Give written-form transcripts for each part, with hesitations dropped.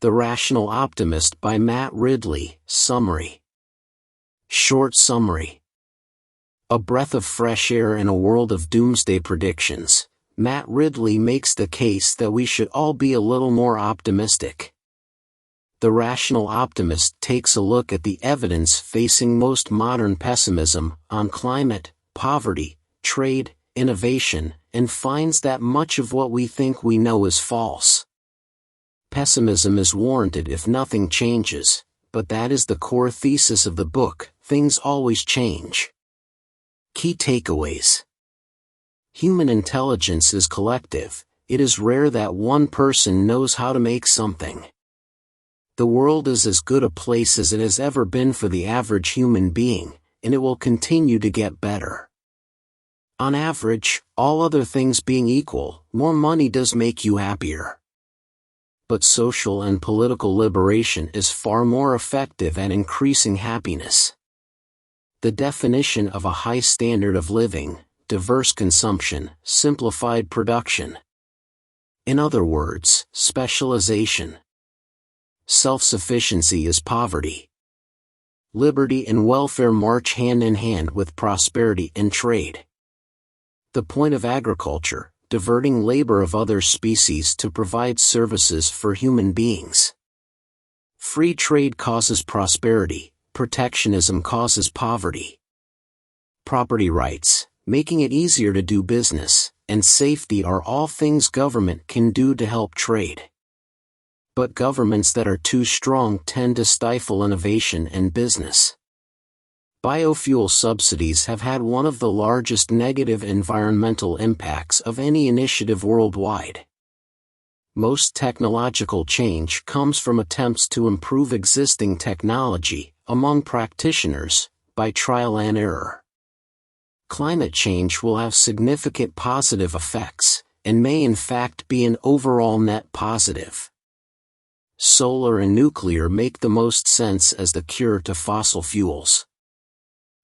The Rational Optimist by Matt Ridley. Summary. Short summary. A breath of fresh air in a world of doomsday predictions, Matt Ridley makes the case that we should all be a little more optimistic. The Rational Optimist takes a look at the evidence facing most modern pessimism on climate, poverty, trade, innovation, and finds that much of what we think we know is false. Pessimism is warranted if nothing changes, but that is the core thesis of the book. Things always change. Key takeaways. Human intelligence is collective. It is rare that one person knows how to make something. The world is as good a place as it has ever been for the average human being, and it will continue to get better. On average, all other things being equal, more money does make you happier. But social and political liberation is far more effective at increasing happiness. The definition of a high standard of living, diverse consumption, simplified production. In other words, specialization. Self-sufficiency is poverty. Liberty and welfare march hand in hand with prosperity and trade. The point of agriculture, diverting labor of other species to provide services for human beings. Free trade causes prosperity, protectionism causes poverty. Property rights, making it easier to do business, and safety are all things government can do to help trade. But governments that are too strong tend to stifle innovation and business. Biofuel subsidies have had one of the largest negative environmental impacts of any initiative worldwide. Most technological change comes from attempts to improve existing technology, among practitioners, by trial and error. Climate change will have significant positive effects, and may in fact be an overall net positive. Solar and nuclear make the most sense as the cure to fossil fuels.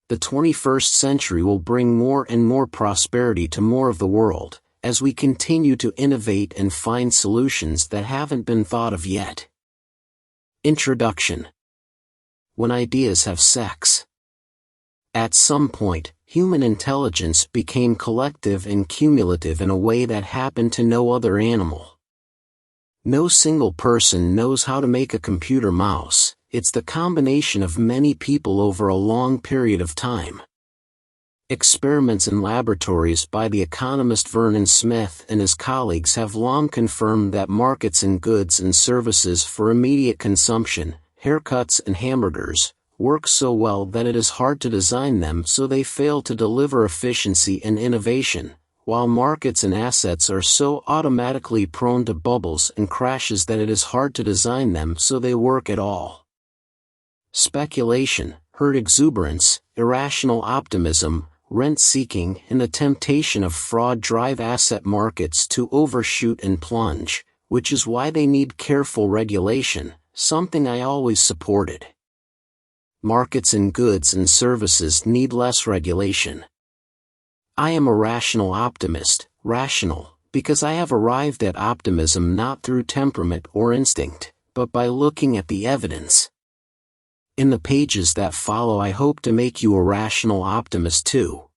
The 21st century will bring more and more prosperity to more of the world, as we continue to innovate and find solutions that haven't been thought of yet. Introduction. When ideas have sex. At some point, human intelligence became collective and cumulative in a way that happened to no other animal. No single person knows how to make a computer mouse. It's the combination of many people over a long period of time. Experiments in laboratories by the economist Vernon Smith and his colleagues have long confirmed that markets in goods and services for immediate consumption, haircuts and hamburgers, work so well that it is hard to design them so they fail to deliver efficiency and innovation, while markets and assets are so automatically prone to bubbles and crashes that it is hard to design them so they work at all. Speculation, herd exuberance, irrational optimism, rent-seeking, and the temptation of fraud drive asset markets to overshoot and plunge, which is why they need careful regulation, something I always supported. Markets in goods and services need less regulation. I am a rational optimist, rational, because I have arrived at optimism not through temperament or instinct, but by looking at the evidence. In the pages that follow I hope to make you a rational optimist too.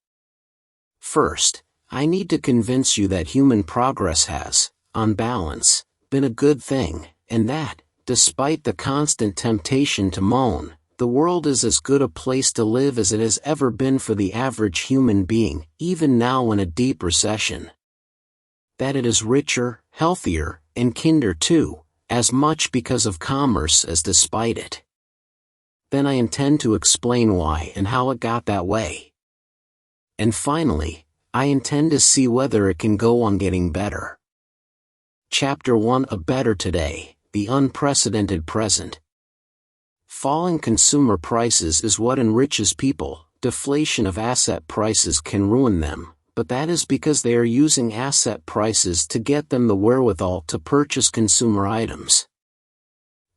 First, I need to convince you that human progress has, on balance, been a good thing, and that, despite the constant temptation to moan, the world is as good a place to live as it has ever been for the average human being, even now in a deep recession. That it is richer, healthier, and kinder too, as much because of commerce as despite it. Then I intend to explain why and how it got that way. And finally, I intend to see whether it can go on getting better. Chapter 1: A Better Today, the Unprecedented Present. Falling consumer prices is what enriches people. Deflation of asset prices can ruin them, but that is because they are using asset prices to get them the wherewithal to purchase consumer items.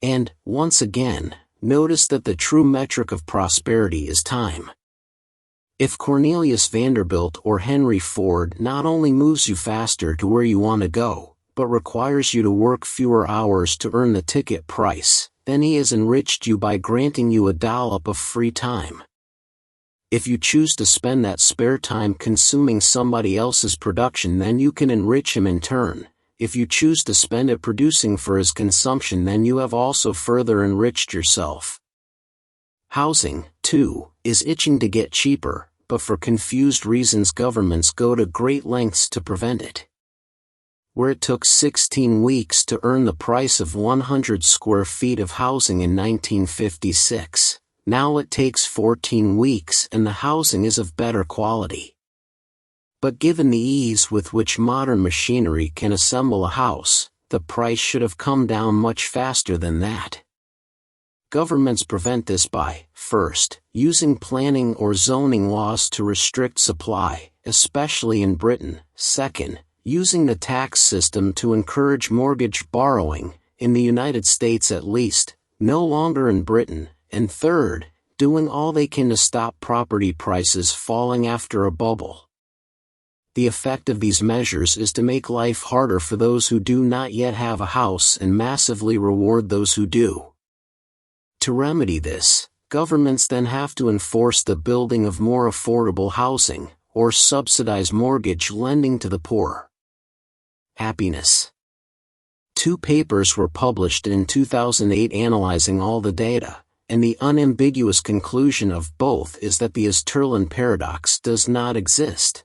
And, once again, notice that the true metric of prosperity is time. If Cornelius Vanderbilt or Henry Ford not only moves you faster to where you want to go, but requires you to work fewer hours to earn the ticket price, then he has enriched you by granting you a dollop of free time. If you choose to spend that spare time consuming somebody else's production, then you can enrich him in turn. If you choose to spend it producing for his consumption, then you have also further enriched yourself. Housing, too, is itching to get cheaper, but for confused reasons governments go to great lengths to prevent it. Where it took 16 weeks to earn the price of 100 square feet of housing in 1956, now it takes 14 weeks and the housing is of better quality. But given the ease with which modern machinery can assemble a house, the price should have come down much faster than that. Governments prevent this by, first, using planning or zoning laws to restrict supply, especially in Britain; second, using the tax system to encourage mortgage borrowing, in the United States at least, no longer in Britain; and third, doing all they can to stop property prices falling after a bubble. The effect of these measures is to make life harder for those who do not yet have a house and massively reward those who do. To remedy this, governments then have to enforce the building of more affordable housing, or subsidize mortgage lending to the poor. Happiness. 2 papers were published in 2008 analyzing all the data, and the unambiguous conclusion of both is that the Easterlin paradox does not exist.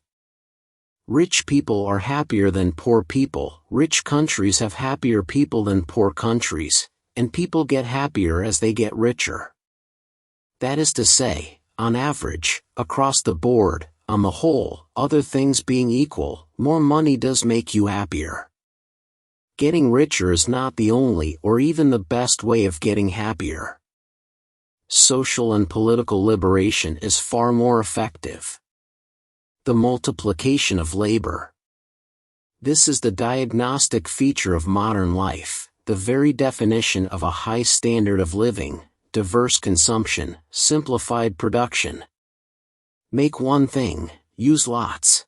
Rich people are happier than poor people, rich countries have happier people than poor countries, and people get happier as they get richer. That is to say, on average, across the board, on the whole, other things being equal, more money does make you happier. Getting richer is not the only or even the best way of getting happier. Social and political liberation is far more effective. The multiplication of labor. This is the diagnostic feature of modern life, the very definition of a high standard of living, diverse consumption, simplified production. Make one thing, use lots.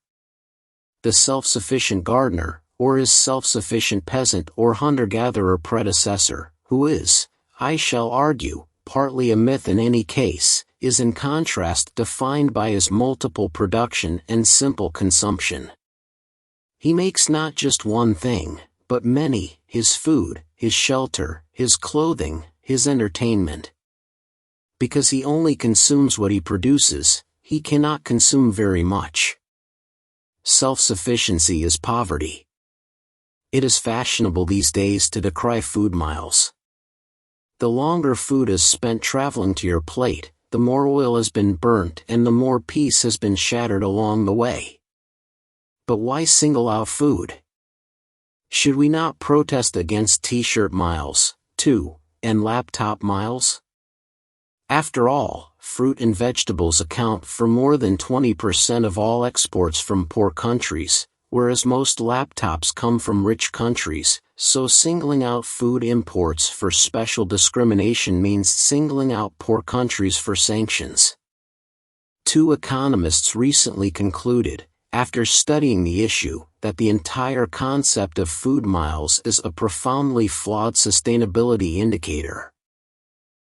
The self-sufficient gardener, or his self-sufficient peasant or hunter-gatherer predecessor, who is, I shall argue, partly a myth in any case, is in contrast defined by his multiple production and simple consumption. He makes not just one thing, but many: his food, his shelter, his clothing, his entertainment. Because he only consumes what he produces, he cannot consume very much. Self-sufficiency is poverty. It is fashionable these days to decry food miles. The longer food is spent traveling to your plate, the more oil has been burnt and the more peace has been shattered along the way. But why single out food? Should we not protest against t-shirt miles, too, and laptop miles? After all, fruit and vegetables account for more than 20% of all exports from poor countries, whereas most laptops come from rich countries, so singling out food imports for special discrimination means singling out poor countries for sanctions. 2 economists recently concluded, after studying the issue, that the entire concept of food miles is a profoundly flawed sustainability indicator.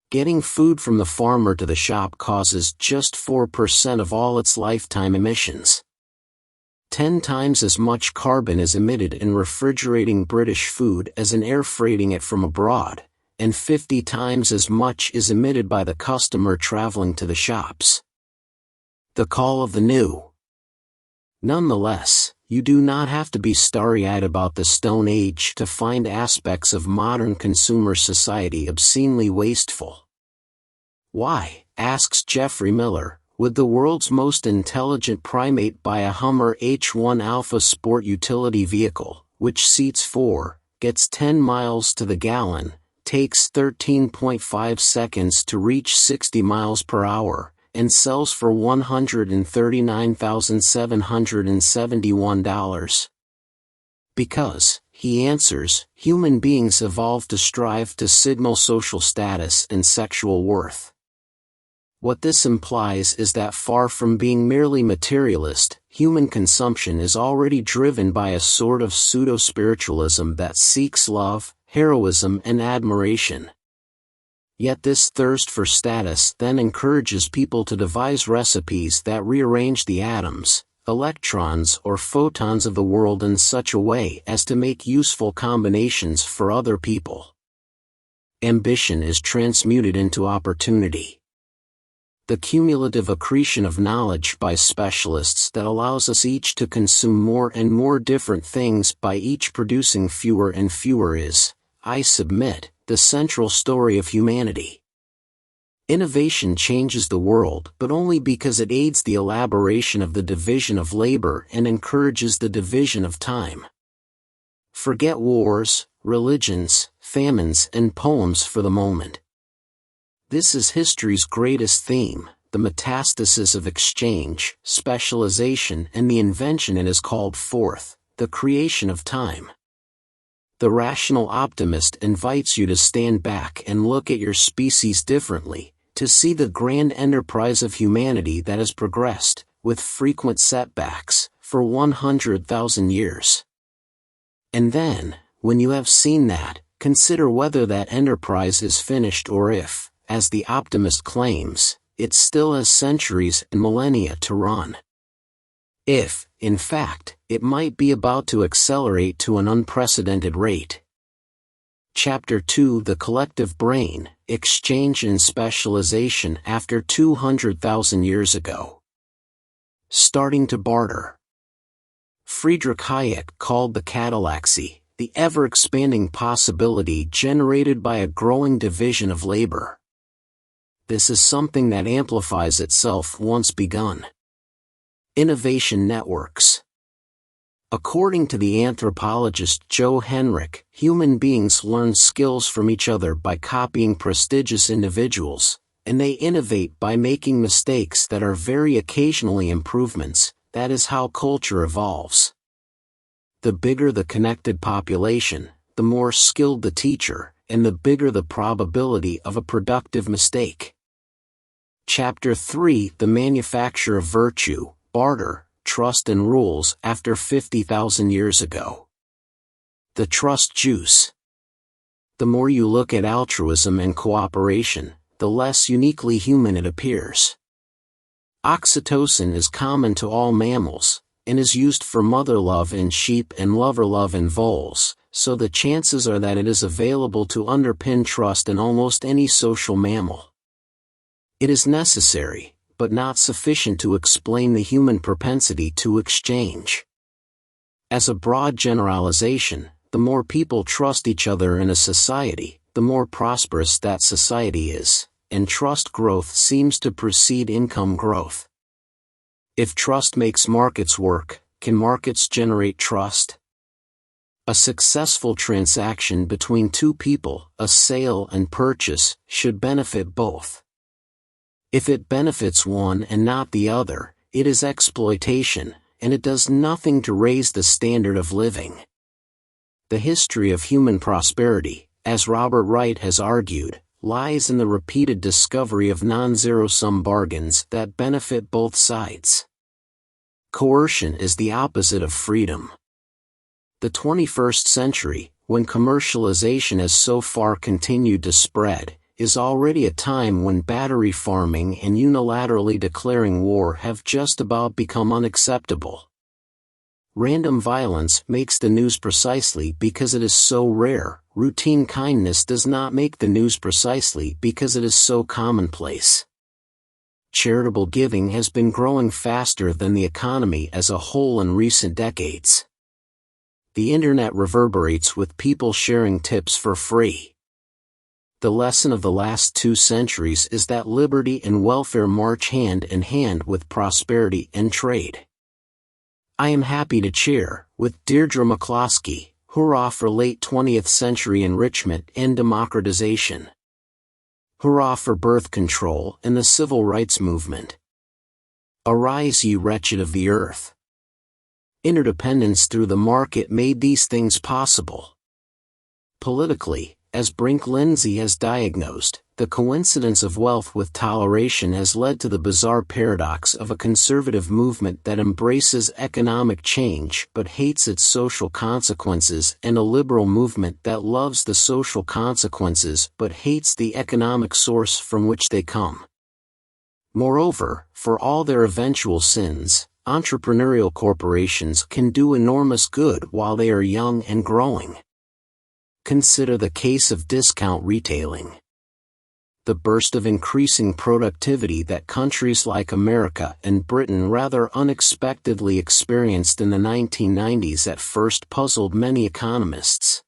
Getting food from the farmer to the shop causes just 4% of all its lifetime emissions. 10 times as much carbon is emitted in refrigerating British food as in air freighting it from abroad, and 50 times as much is emitted by the customer traveling to the shops. The call of the new. Nonetheless, you do not have to be starry-eyed about the Stone Age to find aspects of modern consumer society obscenely wasteful. Why, asks Jeffrey Miller, would the world's most intelligent primate buy a Hummer H1 Alpha sport utility vehicle, which seats 4, gets 10 miles to the gallon, takes 13.5 seconds to reach 60 miles per hour, and sells for $139,771? Because, he answers, human beings evolved to strive to signal social status and sexual worth. What this implies is that far from being merely materialist, human consumption is already driven by a sort of pseudo-spiritualism that seeks love, heroism and admiration. Yet this thirst for status then encourages people to devise recipes that rearrange the atoms, electrons or photons of the world in such a way as to make useful combinations for other people. Ambition is transmuted into opportunity. The cumulative accretion of knowledge by specialists that allows us each to consume more and more different things by each producing fewer and fewer is, I submit, the central story of humanity. Innovation changes the world, but only because it aids the elaboration of the division of labor and encourages the division of time. Forget wars, religions, famines, and poems for the moment. This is history's greatest theme, the metastasis of exchange, specialization, and the invention it has called forth, the creation of time. The rational optimist invites you to stand back and look at your species differently, to see the grand enterprise of humanity that has progressed, with frequent setbacks, for 100,000 years. And then, when you have seen that, consider whether that enterprise is finished or if, as the optimist claims, it still has centuries and millennia to run. If, in fact, it might be about to accelerate to an unprecedented rate. Chapter 2: The Collective Brain, Exchange and Specialization after 200,000 years ago. Starting to barter. Friedrich Hayek called the catallaxy, the ever-expanding possibility generated by a growing division of labor. This is something that amplifies itself once begun. Innovation networks. According to the anthropologist Joe Henrich, human beings learn skills from each other by copying prestigious individuals, and they innovate by making mistakes that are very occasionally improvements. That is how culture evolves. The bigger the connected population, the more skilled the teacher, and the bigger the probability of a productive mistake. Chapter 3: The Manufacture of Virtue, Barter, Trust and Rules after 50,000 years ago. The trust juice. The more you look at altruism and cooperation, the less uniquely human it appears. Oxytocin is common to all mammals, and is used for mother love in sheep and lover love in voles, so the chances are that it is available to underpin trust in almost any social mammal. It is necessary, but not sufficient to explain the human propensity to exchange. As a broad generalization, the more people trust each other in a society, the more prosperous that society is, and trust growth seems to precede income growth. If trust makes markets work, can markets generate trust? A successful transaction between two people, a sale and purchase, should benefit both. If it benefits one and not the other, it is exploitation, and it does nothing to raise the standard of living. The history of human prosperity, as Robert Wright has argued, lies in the repeated discovery of non-zero-sum bargains that benefit both sides. Coercion is the opposite of freedom. The 21st century, when commercialization has so far continued to spread, is already a time when battery farming and unilaterally declaring war have just about become unacceptable. Random violence makes the news precisely because it is so rare. Routine kindness does not make the news precisely because it is so commonplace. Charitable giving has been growing faster than the economy as a whole in recent decades. The internet reverberates with people sharing tips for free. The lesson of the last 2 centuries is that liberty and welfare march hand in hand with prosperity and trade. I am happy to cheer, with Deirdre McCloskey, hurrah for late 20th century enrichment and democratization. Hurrah for birth control and the civil rights movement. Arise, ye wretched of the earth. Interdependence through the market made these things possible. Politically, as Brink-Lindsey has diagnosed, the coincidence of wealth with toleration has led to the bizarre paradox of a conservative movement that embraces economic change but hates its social consequences, and a liberal movement that loves the social consequences but hates the economic source from which they come. Moreover, for all their eventual sins, entrepreneurial corporations can do enormous good while they are young and growing. Consider the case of discount retailing. The burst of increasing productivity that countries like America and Britain rather unexpectedly experienced in the 1990s at first puzzled many economists.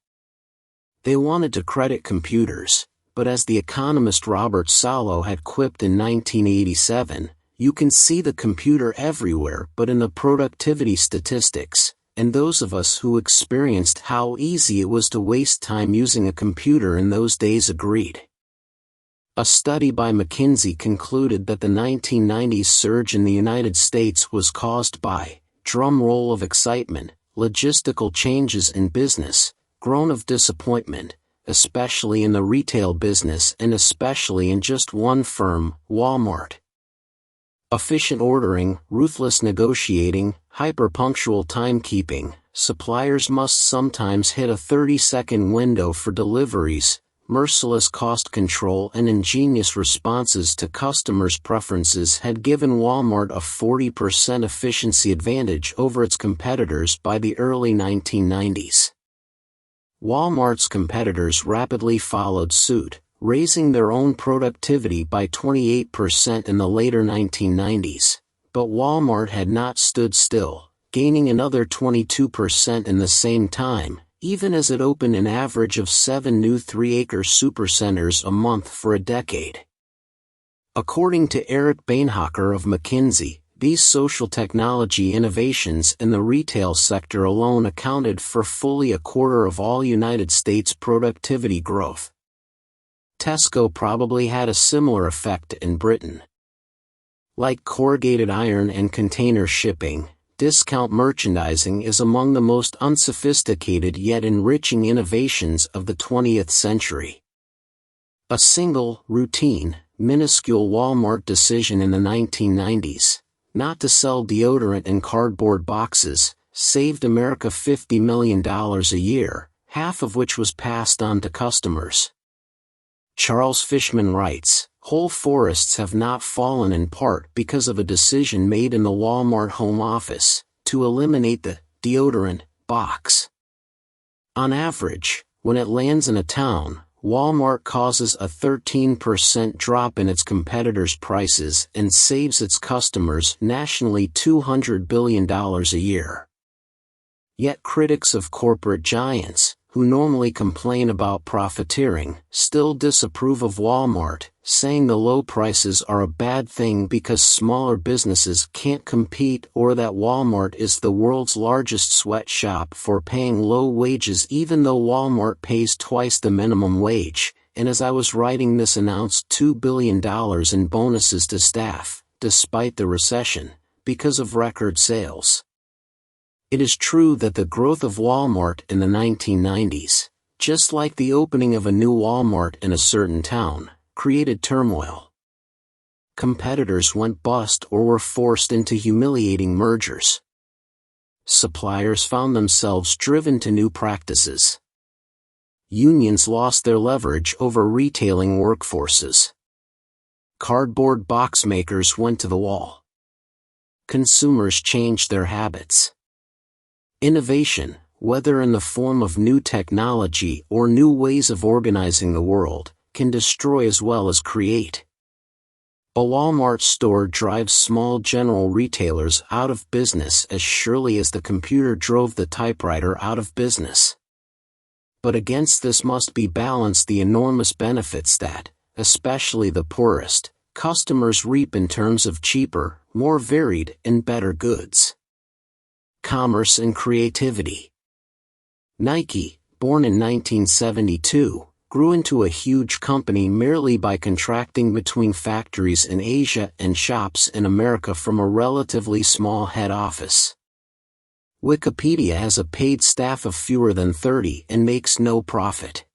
They wanted to credit computers, but as the economist Robert Solow had quipped in 1987, you can see the computer everywhere but in the productivity statistics, and those of us who experienced how easy it was to waste time using a computer in those days agreed. A study by McKinsey concluded that the 1990s surge in the United States was caused by, drum roll of excitement, logistical changes in business, groan of disappointment, especially in the retail business and especially in just one firm, Walmart. Efficient ordering, ruthless negotiating, hyper-punctual timekeeping, suppliers must sometimes hit a 30-second window for deliveries, merciless cost control and ingenious responses to customers' preferences had given Walmart a 40% efficiency advantage over its competitors by the early 1990s. Walmart's competitors rapidly followed suit, raising their own productivity by 28% in the later 1990s, but Walmart had not stood still, gaining another 22% in the same time, even as it opened an average of 7 new 3-acre supercenters a month for a decade. According to Eric Beinhocker of McKinsey, these social technology innovations in the retail sector alone accounted for fully a quarter of all United States productivity growth. Tesco probably had a similar effect in Britain. Like corrugated iron and container shipping, discount merchandising is among the most unsophisticated yet enriching innovations of the 20th century. A single, routine, minuscule Walmart decision in the 1990s, not to sell deodorant in cardboard boxes, saved America $50 million a year, half of which was passed on to customers. Charles Fishman writes, "Whole forests have not fallen in part because of a decision made in the Walmart home office, to eliminate the deodorant box. On average, when it lands in a town, Walmart causes a 13% drop in its competitors' prices and saves its customers nationally $200 billion a year." Yet critics of corporate giants, who normally complain about profiteering, still disapprove of Walmart, saying the low prices are a bad thing because smaller businesses can't compete, or that Walmart is the world's largest sweatshop for paying low wages even though Walmart pays twice the minimum wage, and as I was writing this announced $2 billion in bonuses to staff, despite the recession, because of record sales. It is true that the growth of Walmart in the 1990s, just like the opening of a new Walmart in a certain town, created turmoil. Competitors went bust or were forced into humiliating mergers. Suppliers found themselves driven to new practices. Unions lost their leverage over retailing workforces. Cardboard box makers went to the wall. Consumers changed their habits. Innovation, whether in the form of new technology or new ways of organizing the world, can destroy as well as create. A Walmart store drives small general retailers out of business as surely as the computer drove the typewriter out of business. But against this must be balanced the enormous benefits that, especially the poorest, customers reap in terms of cheaper, more varied, and better goods. Commerce and creativity. Nike, born in 1972, grew into a huge company merely by contracting between factories in Asia and shops in America from a relatively small head office. Wikipedia has a paid staff of fewer than 30 and makes no profit.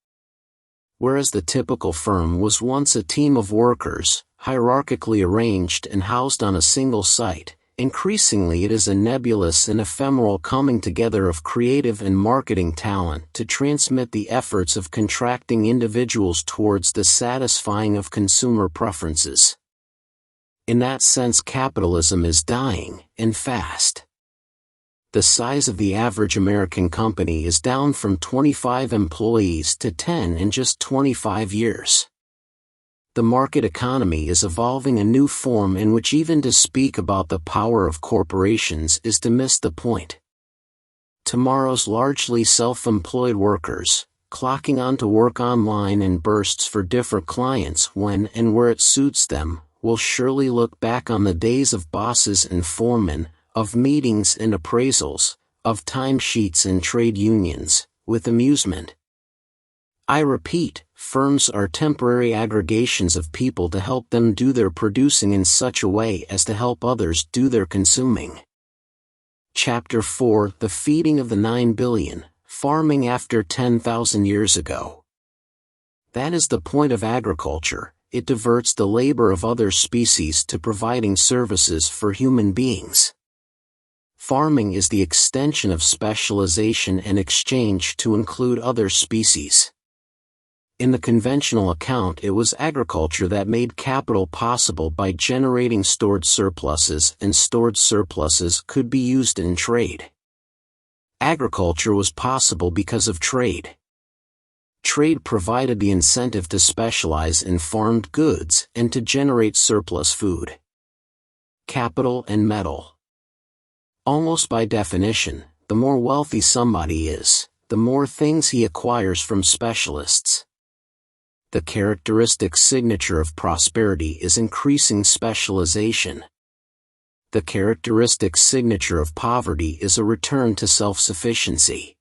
Whereas the typical firm was once a team of workers, hierarchically arranged and housed on a single site, increasingly it is a nebulous and ephemeral coming together of creative and marketing talent to transmit the efforts of contracting individuals towards the satisfying of consumer preferences. In that sense, capitalism is dying, and fast. The size of the average American company is down from 25 employees to 10 in just 25 years. The market economy is evolving a new form in which even to speak about the power of corporations is to miss the point. Tomorrow's largely self-employed workers, clocking on to work online in bursts for different clients when and where it suits them, will surely look back on the days of bosses and foremen, of meetings and appraisals, of timesheets and trade unions, with amusement. I repeat, firms are temporary aggregations of people to help them do their producing in such a way as to help others do their consuming. Chapter 4: The Feeding of the 9 Billion, Farming After 10,000 Years Ago. That is the point of agriculture. It diverts the labor of other species to providing services for human beings. Farming is the extension of specialization and exchange to include other species. In the conventional account, it was agriculture that made capital possible by generating stored surpluses, and stored surpluses could be used in trade. Agriculture was possible because of trade. Trade provided the incentive to specialize in farmed goods and to generate surplus food. Capital and metal. Almost by definition, the more wealthy somebody is, the more things he acquires from specialists. The characteristic signature of prosperity is increasing specialization. The characteristic signature of poverty is a return to self-sufficiency.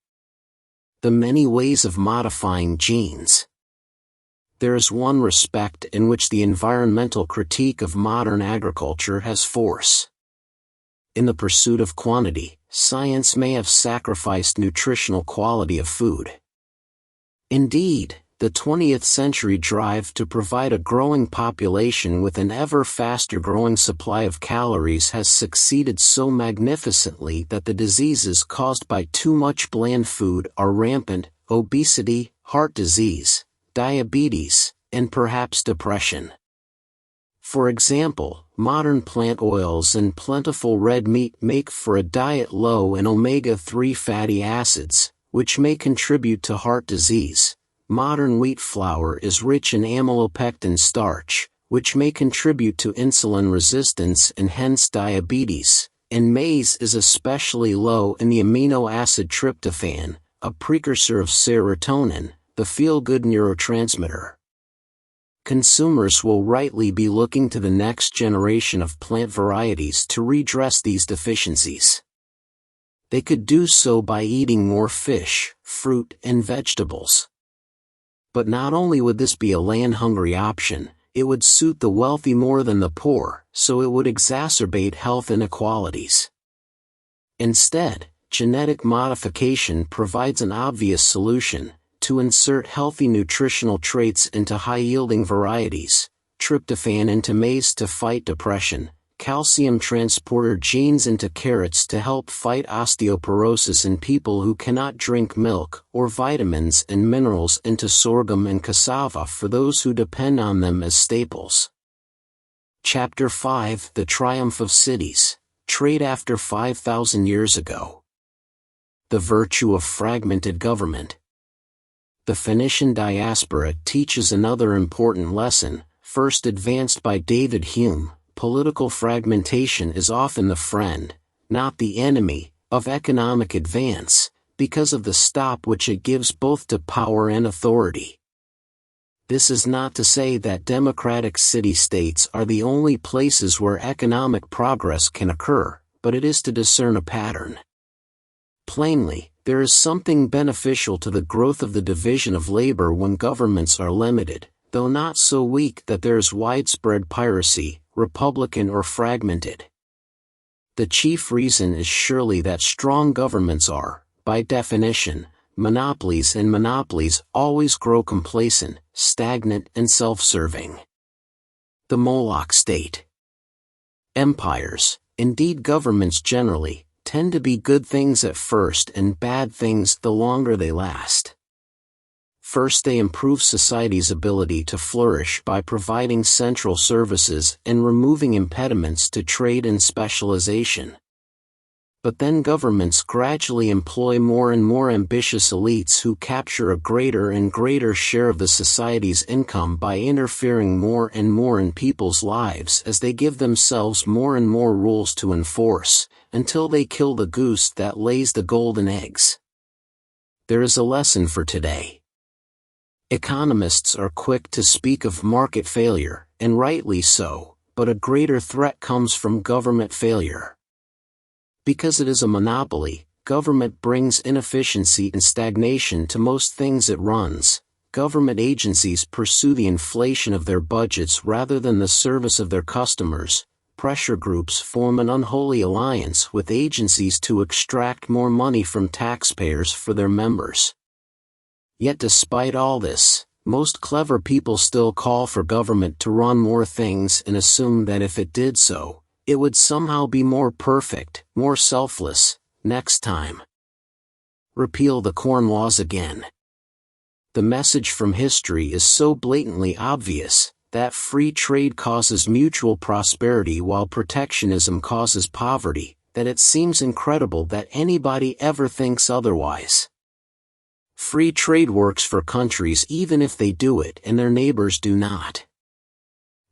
The many ways of modifying genes. There is one respect in which the environmental critique of modern agriculture has force. In the pursuit of quantity, science may have sacrificed nutritional quality of food. Indeed, the 20th century drive to provide a growing population with an ever faster growing supply of calories has succeeded so magnificently that the diseases caused by too much bland food are rampant: obesity, heart disease, diabetes, and perhaps depression. For example, modern plant oils and plentiful red meat make for a diet low in omega-3 fatty acids, which may contribute to heart disease. Modern wheat flour is rich in amylopectin starch, which may contribute to insulin resistance and hence diabetes, and maize is especially low in the amino acid tryptophan, a precursor of serotonin, the feel-good neurotransmitter. Consumers will rightly be looking to the next generation of plant varieties to redress these deficiencies. They could do so by eating more fish, fruit, and vegetables. But not only would this be a land-hungry option, it would suit the wealthy more than the poor, so it would exacerbate health inequalities. Instead, genetic modification provides an obvious solution: to insert healthy nutritional traits into high-yielding varieties, tryptophan into maize to fight depression, calcium transporter genes into carrots to help fight osteoporosis in people who cannot drink milk, or vitamins and minerals into sorghum and cassava for those who depend on them as staples. Chapter 5: The Triumph of Cities, Trade After 5,000 Years Ago. The Virtue of Fragmented Government. The Phoenician diaspora teaches another important lesson, first advanced by David Hume: political fragmentation is often the friend, not the enemy, of economic advance, because of the stop which it gives both to power and authority. This is not to say that democratic city-states are the only places where economic progress can occur, but it is to discern a pattern. Plainly, there is something beneficial to the growth of the division of labor when governments are limited, though not so weak that there is widespread piracy, republican or fragmented. The chief reason is surely that strong governments are, by definition, monopolies and monopolies always grow complacent, stagnant and self-serving. The Moloch state. Empires, indeed governments generally, tend to be good things at first and bad things the longer they last. First, they improve society's ability to flourish by providing central services and removing impediments to trade and specialization. But then governments gradually employ more and more ambitious elites who capture a greater and greater share of the society's income by interfering more and more in people's lives as they give themselves more and more rules to enforce, until they kill the goose that lays the golden eggs. There is a lesson for today. Economists are quick to speak of market failure, and rightly so, but a greater threat comes from government failure. Because it is a monopoly, government brings inefficiency and stagnation to most things it runs. Government agencies pursue the inflation of their budgets rather than the service of their customers. Pressure groups form an unholy alliance with agencies to extract more money from taxpayers for their members. Yet despite all this, most clever people still call for government to run more things and assume that if it did so, it would somehow be more perfect, more selfless, next time. Repeal the Corn Laws again. The message from history is so blatantly obvious, that free trade causes mutual prosperity while protectionism causes poverty, that it seems incredible that anybody ever thinks otherwise. Free trade works for countries even if they do it and their neighbors do not.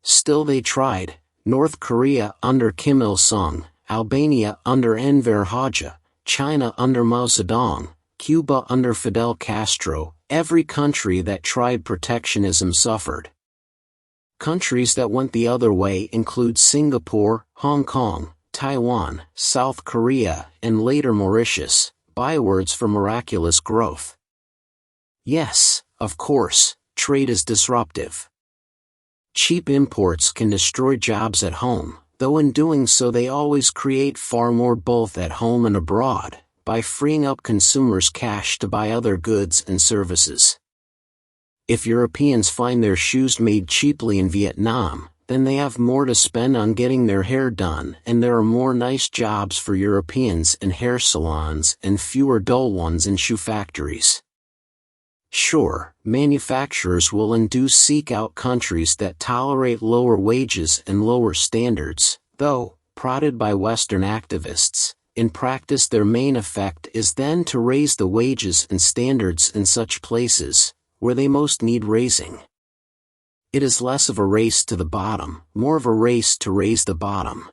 Still they tried. North Korea under Kim Il-sung, Albania under Enver Hoxha, China under Mao Zedong, Cuba under Fidel Castro. Every country that tried protectionism suffered. Countries that went the other way include Singapore, Hong Kong, Taiwan, South Korea, and later Mauritius, bywords for miraculous growth. Yes, of course, trade is disruptive. Cheap imports can destroy jobs at home, though in doing so they always create far more both at home and abroad, by freeing up consumers' cash to buy other goods and services. If Europeans find their shoes made cheaply in Vietnam, then they have more to spend on getting their hair done, and there are more nice jobs for Europeans in hair salons and fewer dull ones in shoe factories. Sure, manufacturers will and do seek out countries that tolerate lower wages and lower standards, though, prodded by Western activists, in practice their main effect is then to raise the wages and standards in such places, where they most need raising. It is less of a race to the bottom, more of a race to raise the bottom.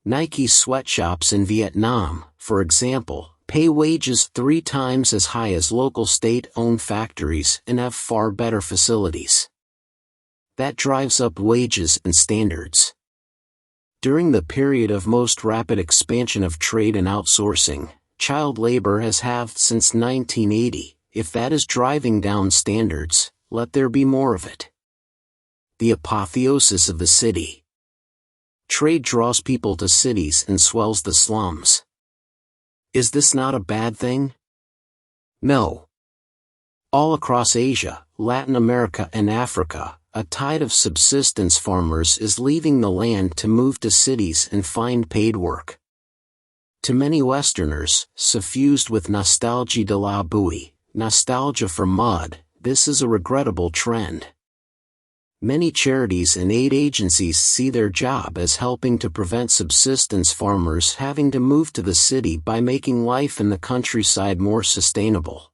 Nike sweatshops in Vietnam, for example, pay wages 3 times as high as local state-owned factories and have far better facilities. That drives up wages and standards. During the period of most rapid expansion of trade and outsourcing, child labor has halved since 1980. If that is driving down standards, let there be more of it. The apotheosis of the city. Trade draws people to cities and swells the slums. Is this not a bad thing? No. All across Asia, Latin America and Africa, a tide of subsistence farmers is leaving the land to move to cities and find paid work. To many Westerners, suffused with nostalgie de la boue, nostalgia for mud, this is a regrettable trend. Many charities and aid agencies see their job as helping to prevent subsistence farmers having to move to the city by making life in the countryside more sustainable.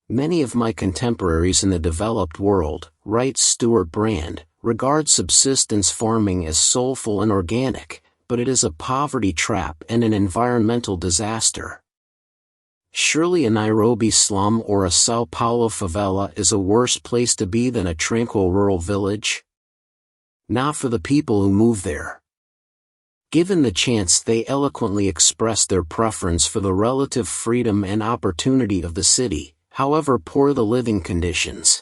Many of my contemporaries in the developed world, writes Stuart Brand, regard subsistence farming as soulful and organic, but it is a poverty trap and an environmental disaster. Surely a Nairobi slum or a Sao Paulo favela is a worse place to be than a tranquil rural village? Not for the people who move there. Given the chance, they eloquently express their preference for the relative freedom and opportunity of the city, however poor the living conditions.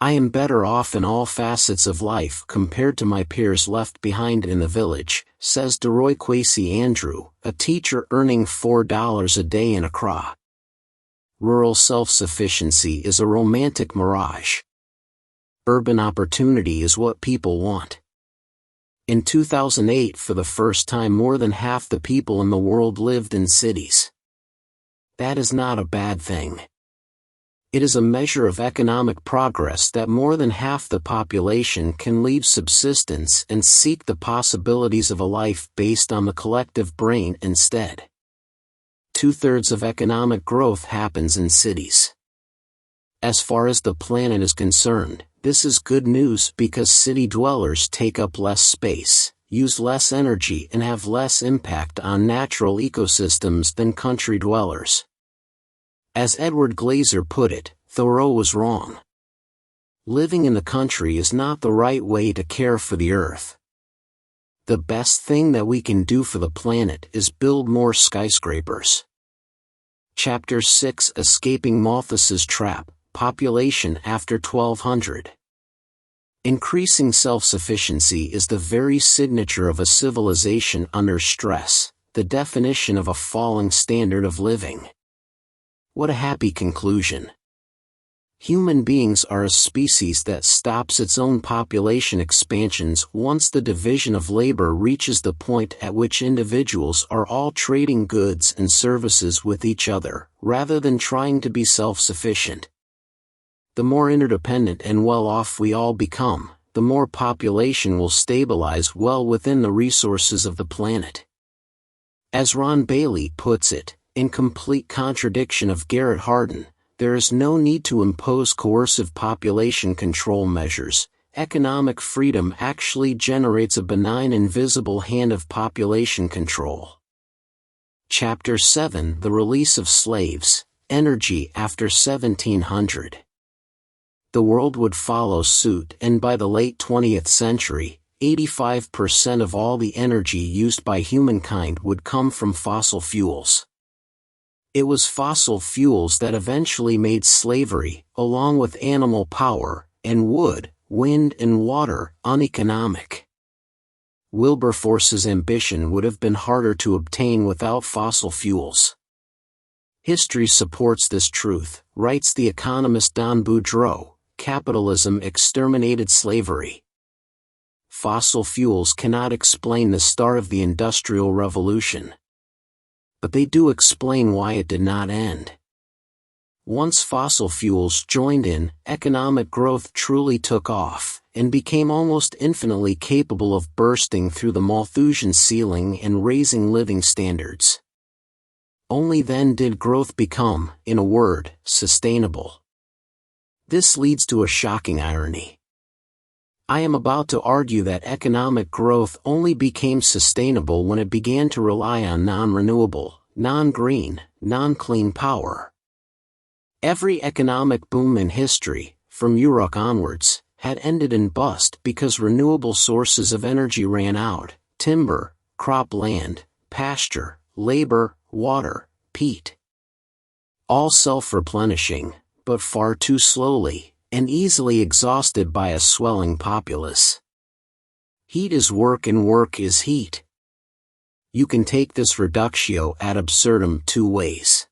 I am better off in all facets of life compared to my peers left behind in the village, says Deroy Kwesi Andrew, a teacher earning $4 a day in Accra. Rural self-sufficiency is a romantic mirage. Urban opportunity is what people want. In 2008, for the first time, more than half the people in the world lived in cities. That is not a bad thing. It is a measure of economic progress that more than half the population can leave subsistence and seek the possibilities of a life based on the collective brain instead. 2/3 of economic growth happens in cities. As far as the planet is concerned, this is good news because city dwellers take up less space, use less energy, and have less impact on natural ecosystems than country dwellers. As Edward Glaser put it, Thoreau was wrong. Living in the country is not the right way to care for the earth. The best thing that we can do for the planet is build more skyscrapers. Chapter 6: Escaping Malthus's Trap, Population After 1200. Increasing self-sufficiency is the very signature of a civilization under stress, the definition of a falling standard of living. What a happy conclusion. Human beings are a species that stops its own population expansions once the division of labor reaches the point at which individuals are all trading goods and services with each other, rather than trying to be self-sufficient. The more interdependent and well-off we all become, the more population will stabilize well within the resources of the planet. As Ron Bailey puts it, in complete contradiction of Garrett Hardin, there is no need to impose coercive population control measures. Economic freedom actually generates a benign invisible hand of population control. Chapter 7: The Release of Slaves, Energy After 1700. The world would follow suit, and by the late 20th century, 85% of all the energy used by humankind would come from fossil fuels. It was fossil fuels that eventually made slavery, along with animal power, and wood, wind and water, uneconomic. Wilberforce's ambition would have been harder to obtain without fossil fuels. History supports this truth, writes the economist Don Boudreaux. Capitalism exterminated slavery. Fossil fuels cannot explain the start of the Industrial Revolution. But they do explain why it did not end. Once fossil fuels joined in, economic growth truly took off, and became almost infinitely capable of bursting through the Malthusian ceiling and raising living standards. Only then did growth become, in a word, sustainable. This leads to a shocking irony. I am about to argue that economic growth only became sustainable when it began to rely on non-renewable, non-green, non-clean power. Every economic boom in history, from Uruk onwards, had ended in bust because renewable sources of energy ran out: timber, cropland, pasture, labor, water, peat. All self-replenishing, but far too slowly, and easily exhausted by a swelling populace. Heat is work and work is heat. You can take this reductio ad absurdum two ways.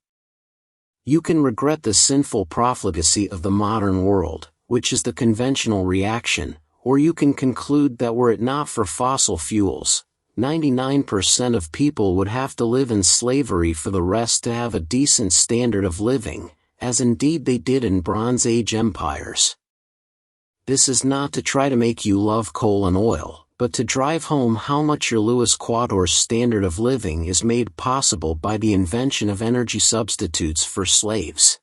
You can regret the sinful profligacy of the modern world, which is the conventional reaction, or you can conclude that were it not for fossil fuels, 99% of people would have to live in slavery for the rest to have a decent standard of living, as indeed they did in Bronze Age empires. This is not to try to make you love coal and oil, but to drive home how much your Louis Quatorze standard of living is made possible by the invention of energy substitutes for slaves.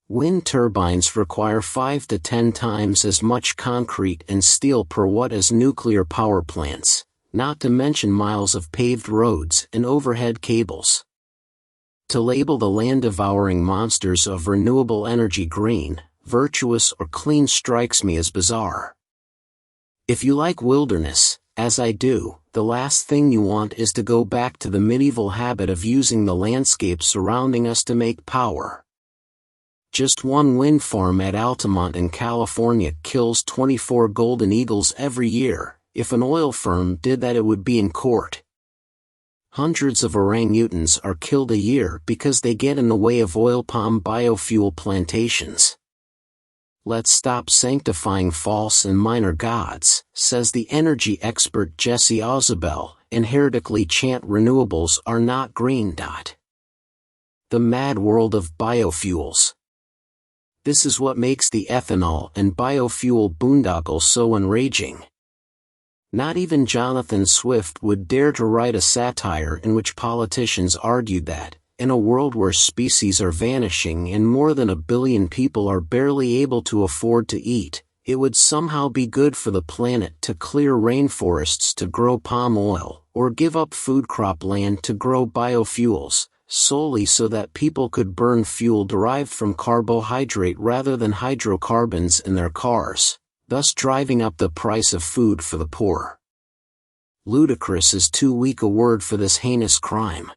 Wind turbines require 5 to 10 times as much concrete and steel per watt as nuclear power plants, not to mention miles of paved roads and overhead cables. To label the land-devouring monsters of renewable energy green, virtuous or clean strikes me as bizarre. If you like wilderness, as I do, the last thing you want is to go back to the medieval habit of using the landscape surrounding us to make power. Just one wind farm at Altamont in California kills 24 golden eagles every year. If an oil firm did that, it would be in court. Hundreds of orangutans are killed a year because they get in the way of oil palm biofuel plantations. Let's stop sanctifying false and minor gods, says the energy expert Jesse Ozabel, and heretically chant renewables are not green. The mad world of biofuels. This is what makes the ethanol and biofuel boondoggle so enraging. Not even Jonathan Swift would dare to write a satire in which politicians argued that, in a world where species are vanishing and more than 1 billion people are barely able to afford to eat, it would somehow be good for the planet to clear rainforests to grow palm oil, or give up food crop land to grow biofuels, solely so that people could burn fuel derived from carbohydrate rather than hydrocarbons in their cars, thus driving up the price of food for the poor. Ludicrous is too weak a word for this heinous crime.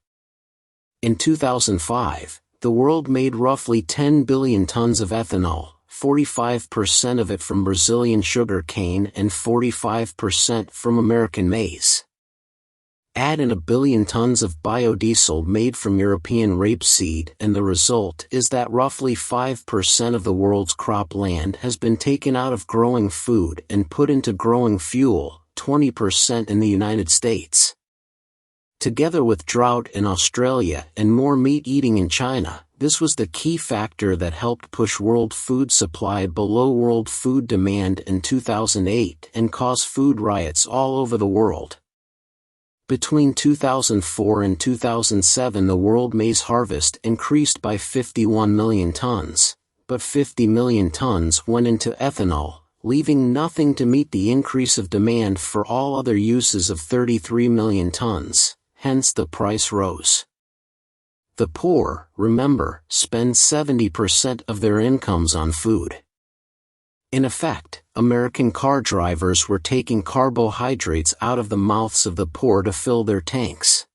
In 2005, the world made roughly 10 billion tons of ethanol, 45% of it from Brazilian sugar cane and 45% from American maize. Add in 1 billion tons of biodiesel made from European rapeseed and the result is that roughly 5% of the world's crop land has been taken out of growing food and put into growing fuel, 20% in the United States. Together with drought in Australia and more meat eating in China, this was the key factor that helped push world food supply below world food demand in 2008 and cause food riots all over the world. Between 2004 and 2007 the world maize harvest increased by 51 million tons, but 50 million tons went into ethanol, leaving nothing to meet the increase of demand for all other uses of 33 million tons, hence the price rose. The poor, remember, spend 70% of their incomes on food. In effect, American car drivers were taking carbohydrates out of the mouths of the poor to fill their tanks.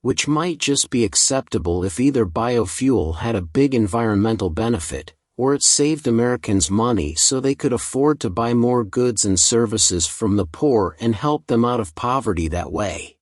Which might just be acceptable if either biofuel had a big environmental benefit, or it saved Americans money so they could afford to buy more goods and services from the poor and help them out of poverty that way.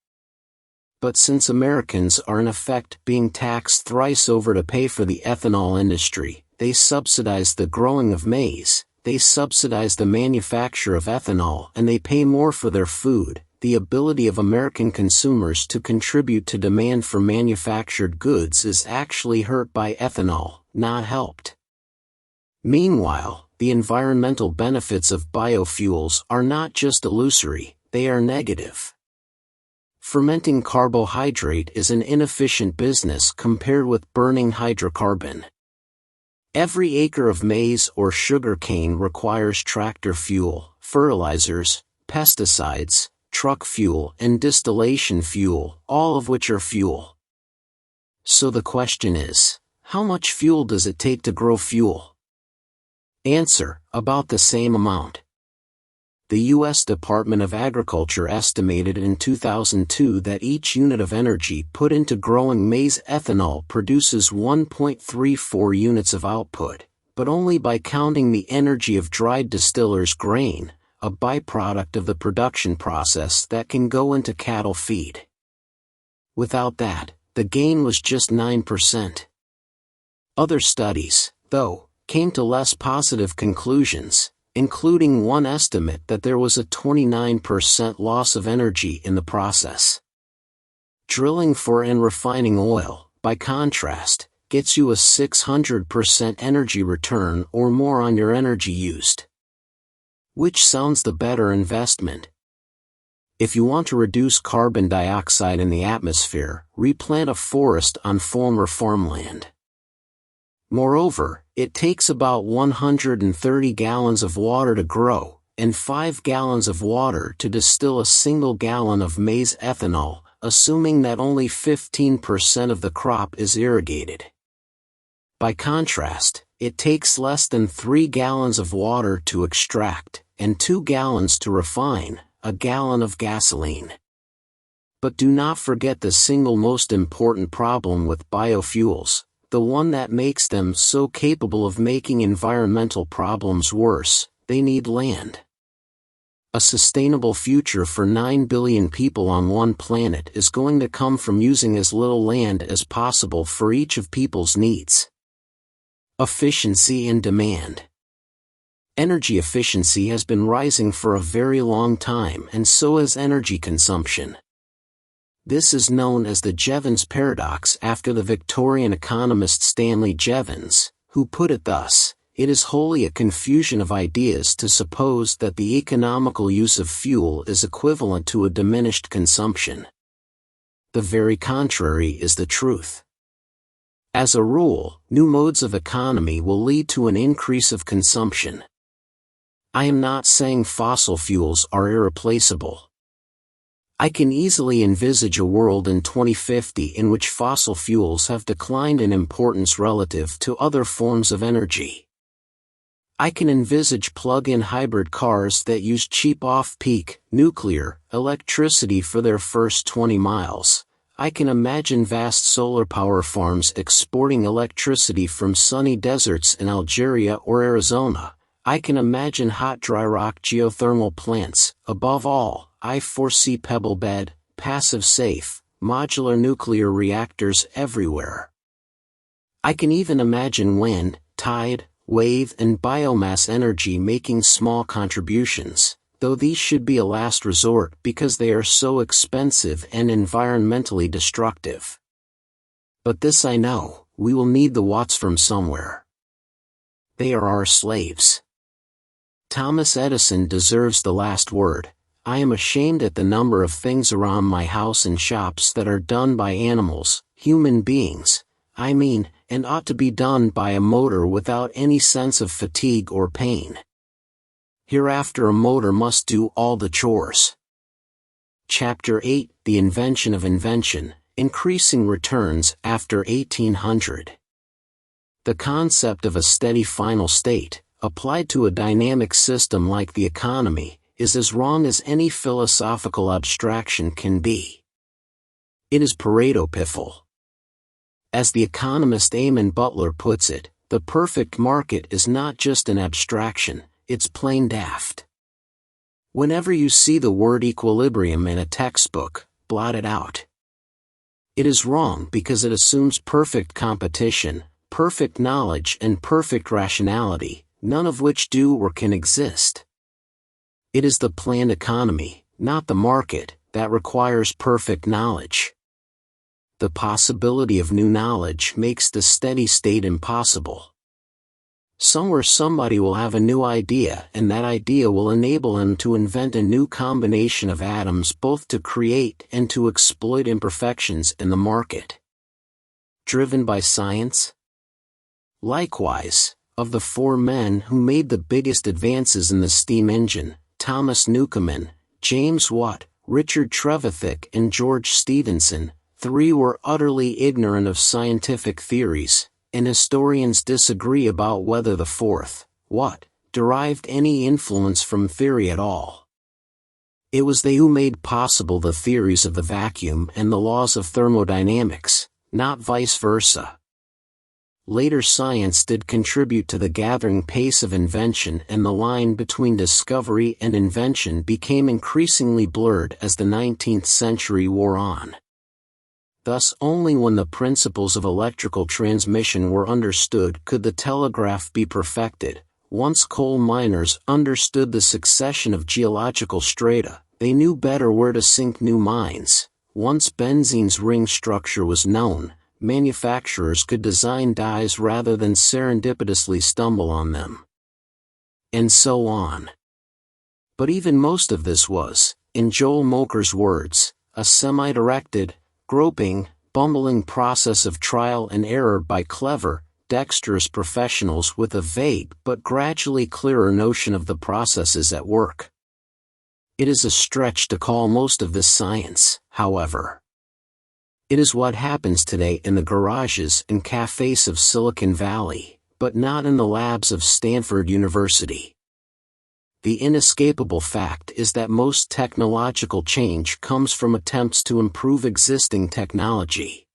But since Americans are in effect being taxed thrice over to pay for the ethanol industry, they subsidize the growing of maize, they subsidize the manufacture of ethanol and they pay more for their food. The ability of American consumers to contribute to demand for manufactured goods is actually hurt by ethanol, not helped. Meanwhile, the environmental benefits of biofuels are not just illusory, they are negative. Fermenting carbohydrate is an inefficient business compared with burning hydrocarbon. Every acre of maize or sugar cane requires tractor fuel, fertilizers, pesticides, truck fuel and distillation fuel, all of which are fuel. So the question is, how much fuel does it take to grow fuel? Answer, about the same amount. The U.S. Department of Agriculture estimated in 2002 that each unit of energy put into growing maize ethanol produces 1.34 units of output, but only by counting the energy of dried distillers' grain, a byproduct of the production process that can go into cattle feed. Without that, the gain was just 9%. Other studies, though, came to less positive conclusions, including one estimate that there was a 29% loss of energy in the process. Drilling for and refining oil, by contrast, gets you a 600% energy return or more on your energy used. Which sounds the better investment? If you want to reduce carbon dioxide in the atmosphere, replant a forest on former farmland. Moreover, it takes about 130 gallons of water to grow, and 5 gallons of water to distill a single gallon of maize ethanol, assuming that only 15% of the crop is irrigated. By contrast, it takes less than 3 gallons of water to extract, and 2 gallons to refine, a gallon of gasoline. But do not forget the single most important problem with biofuels, the one that makes them so capable of making environmental problems worse: they need land. A sustainable future for 9 billion people on one planet is going to come from using as little land as possible for each of people's needs. Efficiency and demand. Energy efficiency has been rising for a very long time, and so has energy consumption. This is known as the Jevons paradox after the Victorian economist Stanley Jevons, who put it thus: "It is wholly a confusion of ideas to suppose that the economical use of fuel is equivalent to a diminished consumption. The very contrary is the truth. As a rule, new modes of economy will lead to an increase of consumption." I am not saying fossil fuels are irreplaceable. I can easily envisage a world in 2050 in which fossil fuels have declined in importance relative to other forms of energy. I can envisage plug-in hybrid cars that use cheap off-peak, nuclear, electricity for their first 20 miles. I can imagine vast solar power farms exporting electricity from sunny deserts in Algeria or Arizona. I can imagine hot dry rock geothermal plants. Above all, I foresee pebble bed, passive safe, modular nuclear reactors everywhere. I can even imagine wind, tide, wave and biomass energy making small contributions, though these should be a last resort because they are so expensive and environmentally destructive. But this I know, we will need the watts from somewhere. They are our slaves. Thomas Edison deserves the last word. I am ashamed at the number of things around my house and shops that are done by animals, human beings, and ought to be done by a motor without any sense of fatigue or pain. Hereafter a motor must do all the chores. Chapter 8: The Invention of Invention, Increasing Returns After 1800. The concept of a steady final state, applied to a dynamic system like the economy, is as wrong as any philosophical abstraction can be. It is Pareto piffle. As the economist Eamon Butler puts it, the perfect market is not just an abstraction, it's plain daft. Whenever you see the word equilibrium in a textbook, blot it out. It is wrong because it assumes perfect competition, perfect knowledge and perfect rationality, none of which do or can exist. It is the planned economy, not the market, that requires perfect knowledge. The possibility of new knowledge makes the steady state impossible. Somewhere somebody will have a new idea, and that idea will enable him to invent a new combination of atoms both to create and to exploit imperfections in the market. Driven by science? Likewise, of the four men who made the biggest advances in the steam engine, Thomas Newcomen, James Watt, Richard Trevithick and George Stephenson, three were utterly ignorant of scientific theories, and historians disagree about whether the fourth, Watt, derived any influence from theory at all. It was they who made possible the theories of the vacuum and the laws of thermodynamics, not vice versa. Later science did contribute to the gathering pace of invention, and the line between discovery and invention became increasingly blurred as the 19th century wore on. Thus only when the principles of electrical transmission were understood could the telegraph be perfected. Once coal miners understood the succession of geological strata, they knew better where to sink new mines. Once benzene's ring structure was known, manufacturers could design dyes rather than serendipitously stumble on them. And so on. But even most of this was, in Joel Mocher's words, a semi-directed, groping, bumbling process of trial and error by clever, dexterous professionals with a vague but gradually clearer notion of the processes at work. It is a stretch to call most of this science, however. It is what happens today in the garages and cafes of Silicon Valley, but not in the labs of Stanford University. The inescapable fact is that most technological change comes from attempts to improve existing technology.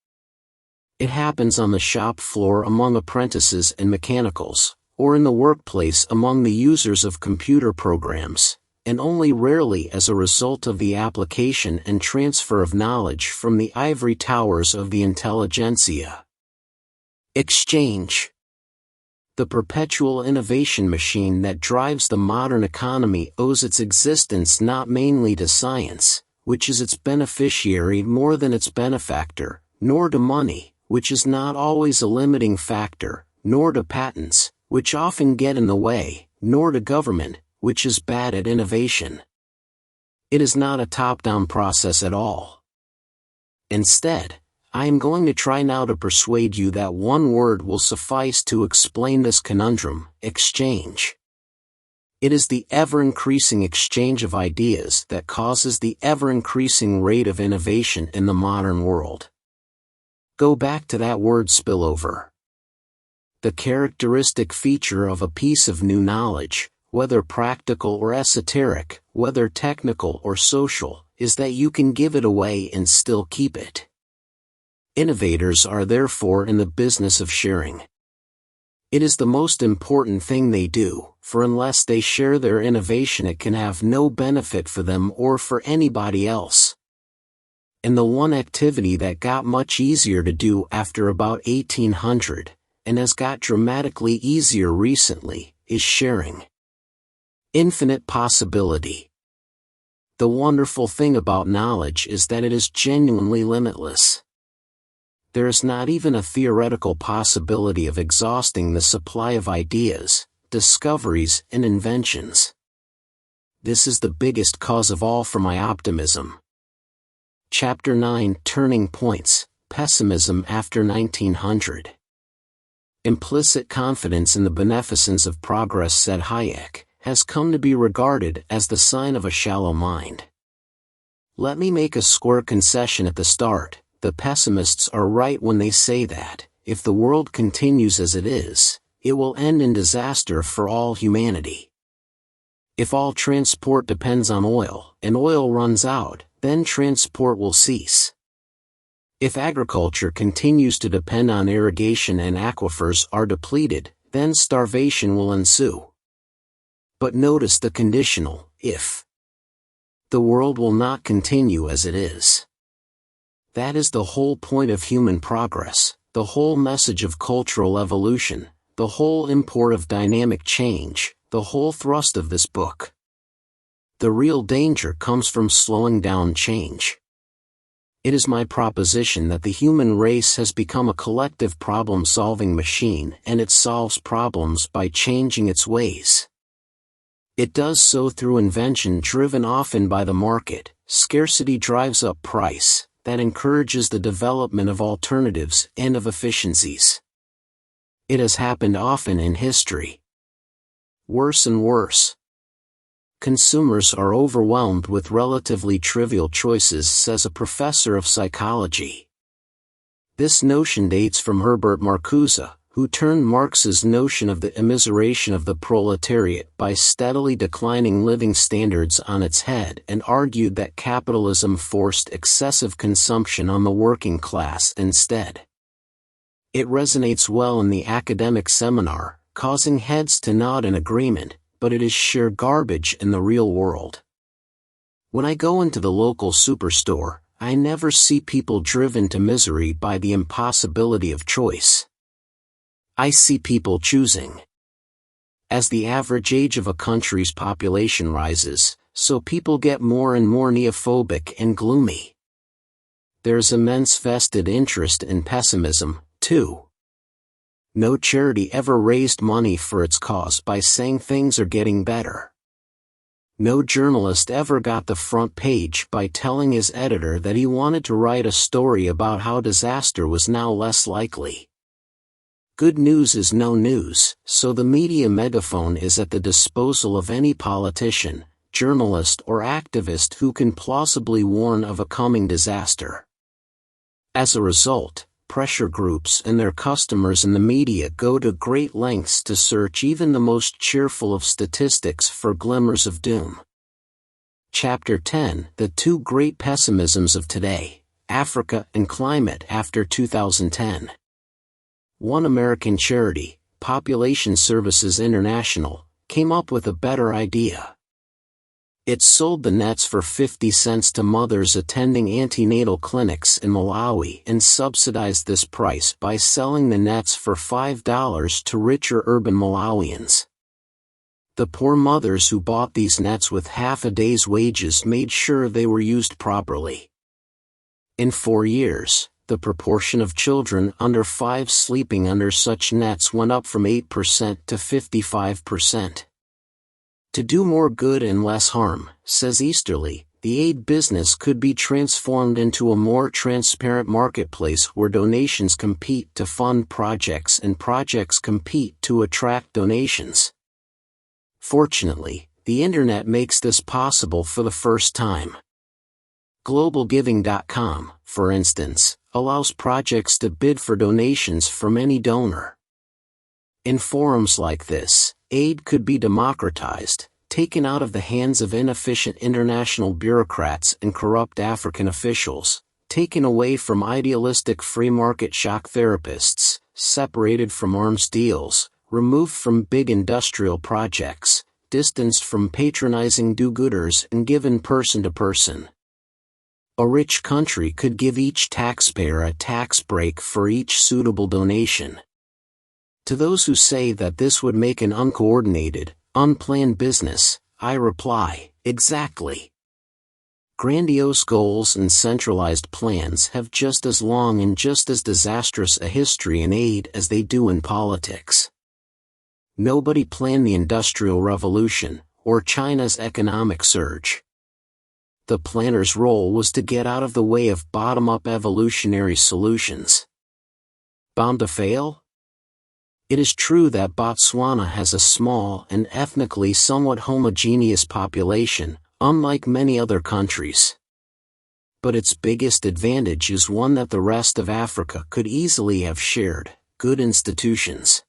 It happens on the shop floor among apprentices and mechanicals, or in the workplace among the users of computer programs, and only rarely as a result of the application and transfer of knowledge from the ivory towers of the intelligentsia. Exchange. The perpetual innovation machine that drives the modern economy owes its existence not mainly to science, which is its beneficiary more than its benefactor, nor to money, which is not always a limiting factor, nor to patents, which often get in the way, nor to government, which is bad at innovation. It is not a top-down process at all. Instead, I am going to try now to persuade you that one word will suffice to explain this conundrum: exchange. It is the ever-increasing exchange of ideas that causes the ever-increasing rate of innovation in the modern world. Go back to that word spillover. The characteristic feature of a piece of new knowledge, whether practical or esoteric, whether technical or social, is that you can give it away and still keep it. Innovators are therefore in the business of sharing. It is the most important thing they do, for unless they share their innovation it can have no benefit for them or for anybody else. And the one activity that got much easier to do after about 1800, and has got dramatically easier recently, is sharing. Infinite possibility. The wonderful thing about knowledge is that it is genuinely limitless. There is not even a theoretical possibility of exhausting the supply of ideas, discoveries, and inventions. This is the biggest cause of all for my optimism. Chapter 9: Turning Points, Pessimism after 1900. Implicit confidence in the beneficence of progress, said Hayek, has come to be regarded as the sign of a shallow mind. Let me make a square concession at the start. The pessimists are right when they say that, if the world continues as it is, it will end in disaster for all humanity. If all transport depends on oil, and oil runs out, then transport will cease. If agriculture continues to depend on irrigation and aquifers are depleted, then starvation will ensue. But notice the conditional, if. The world will not continue as it is. That is the whole point of human progress, the whole message of cultural evolution, the whole import of dynamic change, the whole thrust of this book. The real danger comes from slowing down change. It is my proposition that the human race has become a collective problem-solving machine, and it solves problems by changing its ways. It does so through invention driven often by the market. Scarcity drives up price, that encourages the development of alternatives and of efficiencies. It has happened often in history. Worse and worse. Consumers are overwhelmed with relatively trivial choices, says a professor of psychology. This notion dates from Herbert Marcuse, who turned Marx's notion of the immiseration of the proletariat by steadily declining living standards on its head and argued that capitalism forced excessive consumption on the working class instead. It resonates well in the academic seminar, causing heads to nod in agreement, but it is sheer garbage in the real world. When I go into the local superstore, I never see people driven to misery by the impossibility of choice. I see people choosing. As the average age of a country's population rises, so people get more and more neophobic and gloomy. There's immense vested interest in pessimism, too. No charity ever raised money for its cause by saying things are getting better. No journalist ever got the front page by telling his editor that he wanted to write a story about how disaster was now less likely. Good news is no news, so the media megaphone is at the disposal of any politician, journalist or activist who can plausibly warn of a coming disaster. As a result, pressure groups and their customers in the media go to great lengths to search even the most cheerful of statistics for glimmers of doom. Chapter 10: The Two Great Pessimisms of Today, Africa and Climate After 2010. One American charity, Population Services International, came up with a better idea. It sold the nets for 50 cents to mothers attending antenatal clinics in Malawi and subsidized this price by selling the nets for $5 to richer urban Malawians. The poor mothers who bought these nets with half a day's wages made sure they were used properly. In 4 years, the proportion of children under 5 sleeping under such nets went up from 8% to 55%. To do more good and less harm, says Easterly, the aid business could be transformed into a more transparent marketplace where donations compete to fund projects and projects compete to attract donations. Fortunately, the internet makes this possible for the first time. GlobalGiving.com, for instance, allows projects to bid for donations from any donor. In forums like this, aid could be democratized, taken out of the hands of inefficient international bureaucrats and corrupt African officials, taken away from idealistic free market shock therapists, separated from arms deals, removed from big industrial projects, distanced from patronizing do-gooders and given person to person. A rich country could give each taxpayer a tax break for each suitable donation. To those who say that this would make an uncoordinated, unplanned business, I reply, exactly. Grandiose goals and centralized plans have just as long and just as disastrous a history in aid as they do in politics. Nobody planned the Industrial Revolution, or China's economic surge. The planner's role was to get out of the way of bottom-up evolutionary solutions. Bound to fail? It is true that Botswana has a small and ethnically somewhat homogeneous population, unlike many other countries. But its biggest advantage is one that the rest of Africa could easily have shared: good institutions.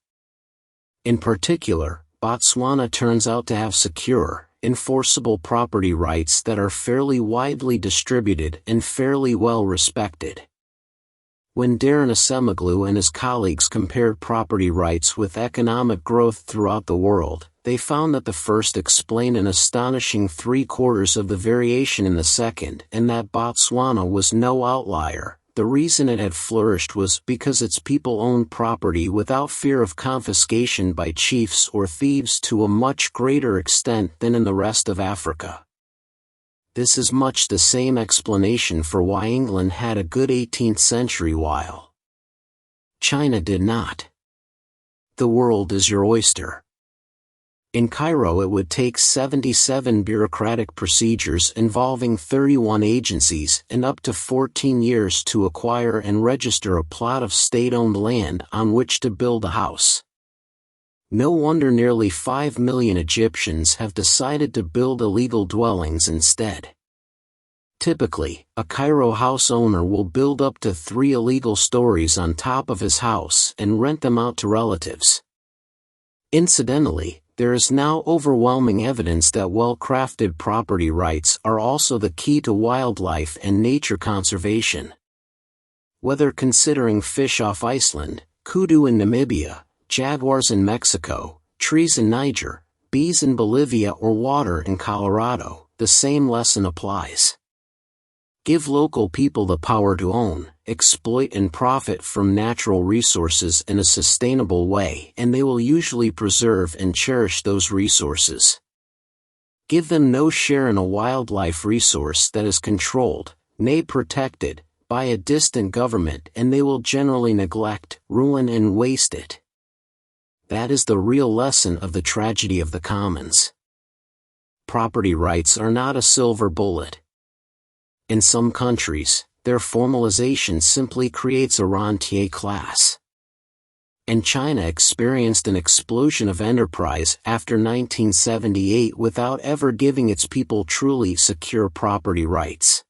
In particular, Botswana turns out to have secure, enforceable property rights that are fairly widely distributed and fairly well respected. When Darren Asemoglu and his colleagues compared property rights with economic growth throughout the world, they found that the first explained an astonishing 3/4 of the variation in the second, and that Botswana was no outlier. The reason it had flourished was because its people owned property without fear of confiscation by chiefs or thieves to a much greater extent than in the rest of Africa. This is much the same explanation for why England had a good 18th century while China did not. The world is your oyster. In Cairo it would take 77 bureaucratic procedures involving 31 agencies and up to 14 years to acquire and register a plot of state-owned land on which to build a house. No wonder nearly 5 million Egyptians have decided to build illegal dwellings instead. Typically, a Cairo house owner will build up to 3 illegal stories on top of his house and rent them out to relatives. Incidentally, there is now overwhelming evidence that well-crafted property rights are also the key to wildlife and nature conservation. Whether considering fish off Iceland, kudu in Namibia, jaguars in Mexico, trees in Niger, bees in Bolivia or water in Colorado, the same lesson applies. Give local people the power to own, exploit and profit from natural resources in a sustainable way, and they will usually preserve and cherish those resources. Give them no share in a wildlife resource that is controlled, nay protected, by a distant government, and they will generally neglect, ruin and waste it. That is the real lesson of the tragedy of the commons. Property rights are not a silver bullet. In some countries, their formalization simply creates a rentier class. And China experienced an explosion of enterprise after 1978 without ever giving its people truly secure property rights.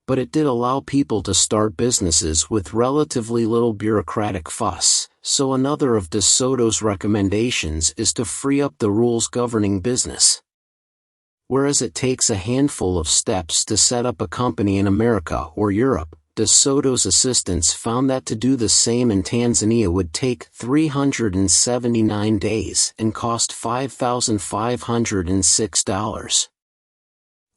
But it did allow people to start businesses with relatively little bureaucratic fuss, so another of De Soto's recommendations is to free up the rules governing business. Whereas it takes a handful of steps to set up a company in America or Europe, De Soto's assistants found that to do the same in Tanzania would take 379 days and cost $5,506.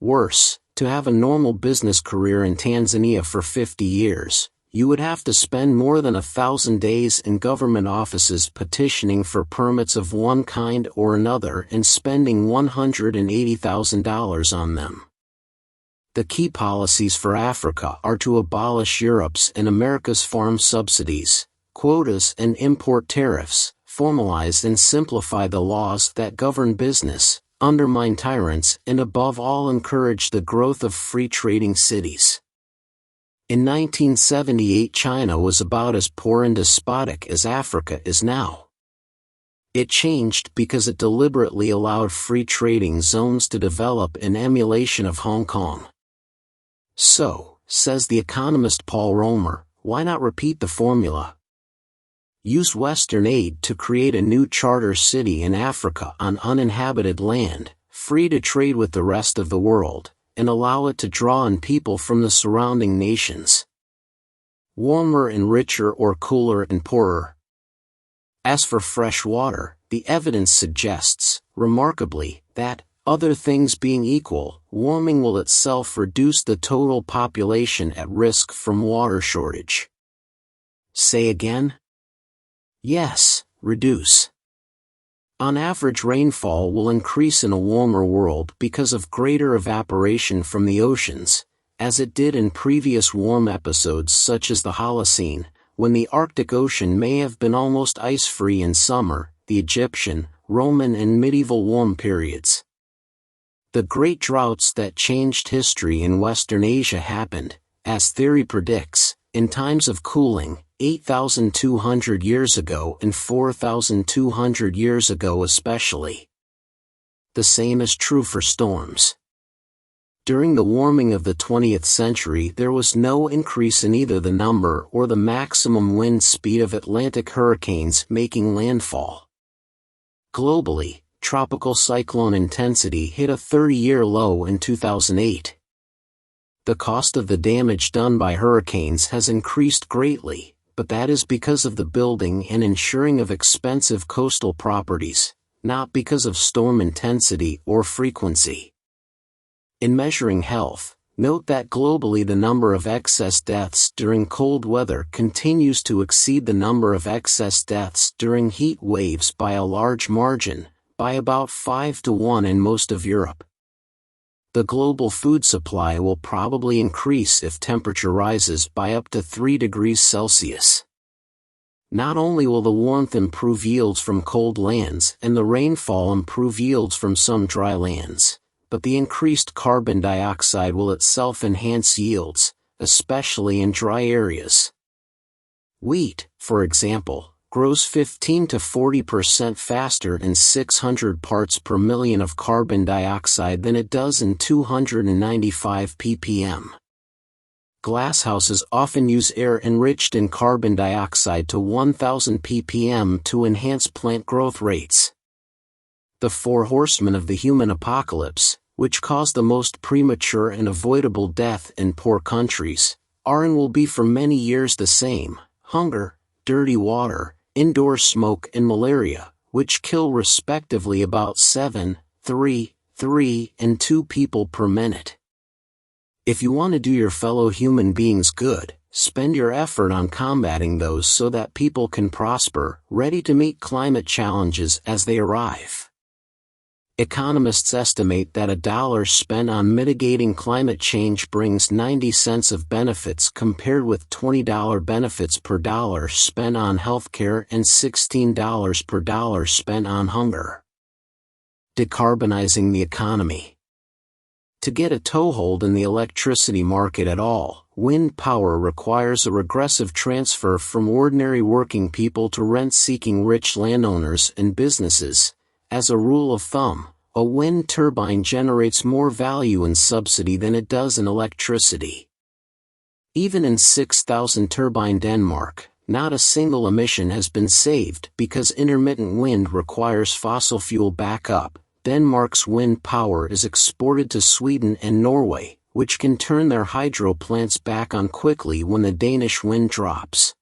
Worse, to have a normal business career in Tanzania for 50 years, you would have to spend more than 1,000 days in government offices petitioning for permits of one kind or another and spending $180,000 on them. The key policies for Africa are to abolish Europe's and America's farm subsidies, quotas and import tariffs, formalize and simplify the laws that govern business, undermine tyrants, and above all encourage the growth of free trading cities. In 1978, China was about as poor and despotic as Africa is now. It changed because it deliberately allowed free trading zones to develop in emulation of Hong Kong. So, says the economist Paul Romer, why not repeat the formula? Use Western aid to create a new charter city in Africa on uninhabited land, free to trade with the rest of the world, and allow it to draw in people from the surrounding nations. Warmer and richer or cooler and poorer. As for fresh water, the evidence suggests, remarkably, that, other things being equal, warming will itself reduce the total population at risk from water shortage. Say again? Yes, reduce. On average, rainfall will increase in a warmer world because of greater evaporation from the oceans, as it did in previous warm episodes such as the Holocene, when the Arctic Ocean may have been almost ice-free in summer, the Egyptian, Roman and medieval warm periods. The great droughts that changed history in Western Asia happened, as theory predicts, in times of cooling, 8,200 years ago and 4,200 years ago especially. The same is true for storms. During the warming of the 20th century, there was no increase in either the number or the maximum wind speed of Atlantic hurricanes making landfall. Globally, tropical cyclone intensity hit a 30-year low in 2008. The cost of the damage done by hurricanes has increased greatly, but that is because of the building and insuring of expensive coastal properties, not because of storm intensity or frequency. In measuring health, note that globally the number of excess deaths during cold weather continues to exceed the number of excess deaths during heat waves by a large margin, by about 5-to-1 in most of Europe. The global food supply will probably increase if temperature rises by up to 3 degrees Celsius. Not only will the warmth improve yields from cold lands and the rainfall improve yields from some dry lands, but the increased carbon dioxide will itself enhance yields, especially in dry areas. Wheat, for example, grows 15 to 40% faster in 600 parts per million of carbon dioxide than it does in 295 ppm. Glasshouses often use air enriched in carbon dioxide to 1000 ppm to enhance plant growth rates. The 4 horsemen of the human apocalypse, which cause the most premature and avoidable death in poor countries, are and will be for many years the same: hunger, dirty water, indoor smoke and malaria, which kill respectively about 7, 3, 3, and 2 people per minute. If you want to do your fellow human beings good, spend your effort on combating those so that people can prosper, ready to meet climate challenges as they arrive. Economists estimate that $1 spent on mitigating climate change brings 90 cents of benefits compared with $20 benefits per dollar spent on healthcare and $16 per dollar spent on hunger. Decarbonizing the economy. To get a toehold in the electricity market at all, wind power requires a regressive transfer from ordinary working people to rent-seeking rich landowners and businesses. As a rule of thumb, a wind turbine generates more value in subsidy than it does in electricity. Even in 6,000 turbine Denmark, not a single emission has been saved because intermittent wind requires fossil fuel backup. Denmark's wind power is exported to Sweden and Norway, which can turn their hydro plants back on quickly when the Danish wind drops.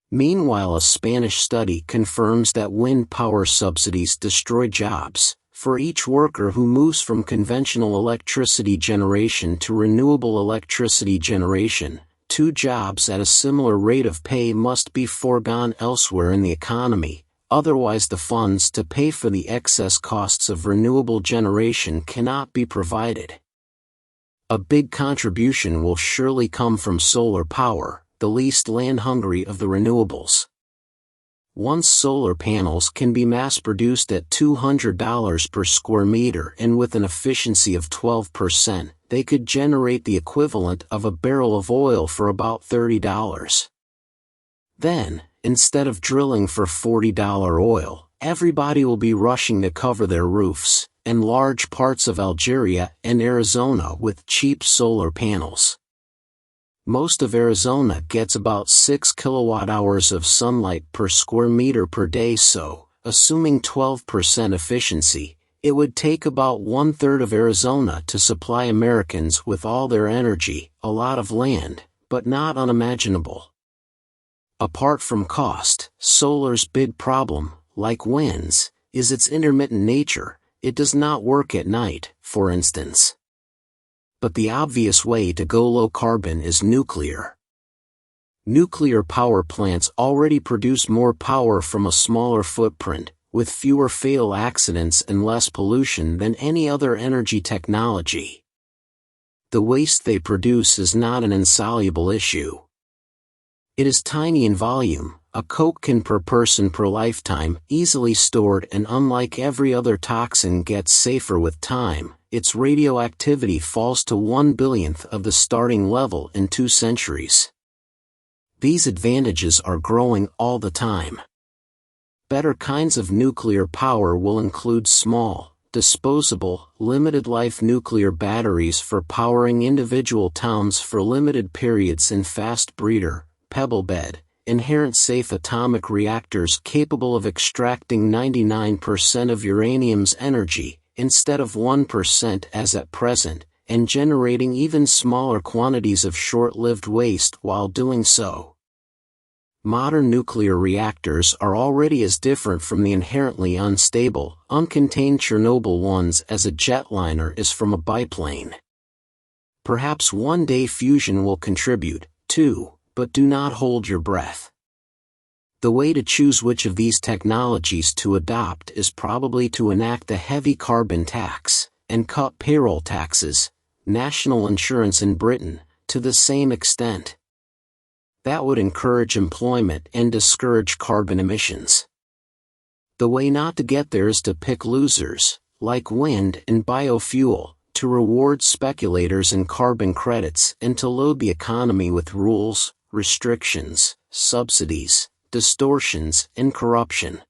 Meanwhile, a Spanish study confirms that wind power subsidies destroy jobs. For each worker who moves from conventional electricity generation to renewable electricity generation, 2 jobs at a similar rate of pay must be foregone elsewhere in the economy, otherwise the funds to pay for the excess costs of renewable generation cannot be provided. A big contribution will surely come from solar power, the least land-hungry of the renewables. Once solar panels can be mass-produced at $200 per square meter and with an efficiency of 12%, they could generate the equivalent of a barrel of oil for about $30. Then, instead of drilling for $40 oil, everybody will be rushing to cover their roofs, and large parts of Algeria and Arizona with cheap solar panels. Most of Arizona gets about 6 kilowatt-hours of sunlight per square meter per day, so, assuming 12% efficiency, it would take about 1/3 of Arizona to supply Americans with all their energy, a lot of land, but not unimaginable. Apart from cost, solar's big problem, like wind's, is its intermittent nature. It does not work at night, for instance. But the obvious way to go low carbon is nuclear. Nuclear power plants already produce more power from a smaller footprint, with fewer fatal accidents and less pollution than any other energy technology. The waste they produce is not an insoluble issue. It is tiny in volume, a Coke can per person per lifetime, easily stored, and unlike every other toxin gets safer with time, its radioactivity falls to 1/billionth of the starting level in 2 centuries. These advantages are growing all the time. Better kinds of nuclear power will include small, disposable, limited-life nuclear batteries for powering individual towns for limited periods and fast breeder, pebble bed, inherent safe atomic reactors capable of extracting 99% of uranium's energy, instead of 1% as at present, and generating even smaller quantities of short-lived waste while doing so. Modern nuclear reactors are already as different from the inherently unstable, uncontained Chernobyl ones as a jetliner is from a biplane. Perhaps one day fusion will contribute, too, but do not hold your breath. The way to choose which of these technologies to adopt is probably to enact a heavy carbon tax, and cut payroll taxes, national insurance in Britain, to the same extent. That would encourage employment and discourage carbon emissions. The way not to get there is to pick losers, like wind and biofuel, to reward speculators in carbon credits and to load the economy with rules, restrictions, subsidies, distortions, and corruption.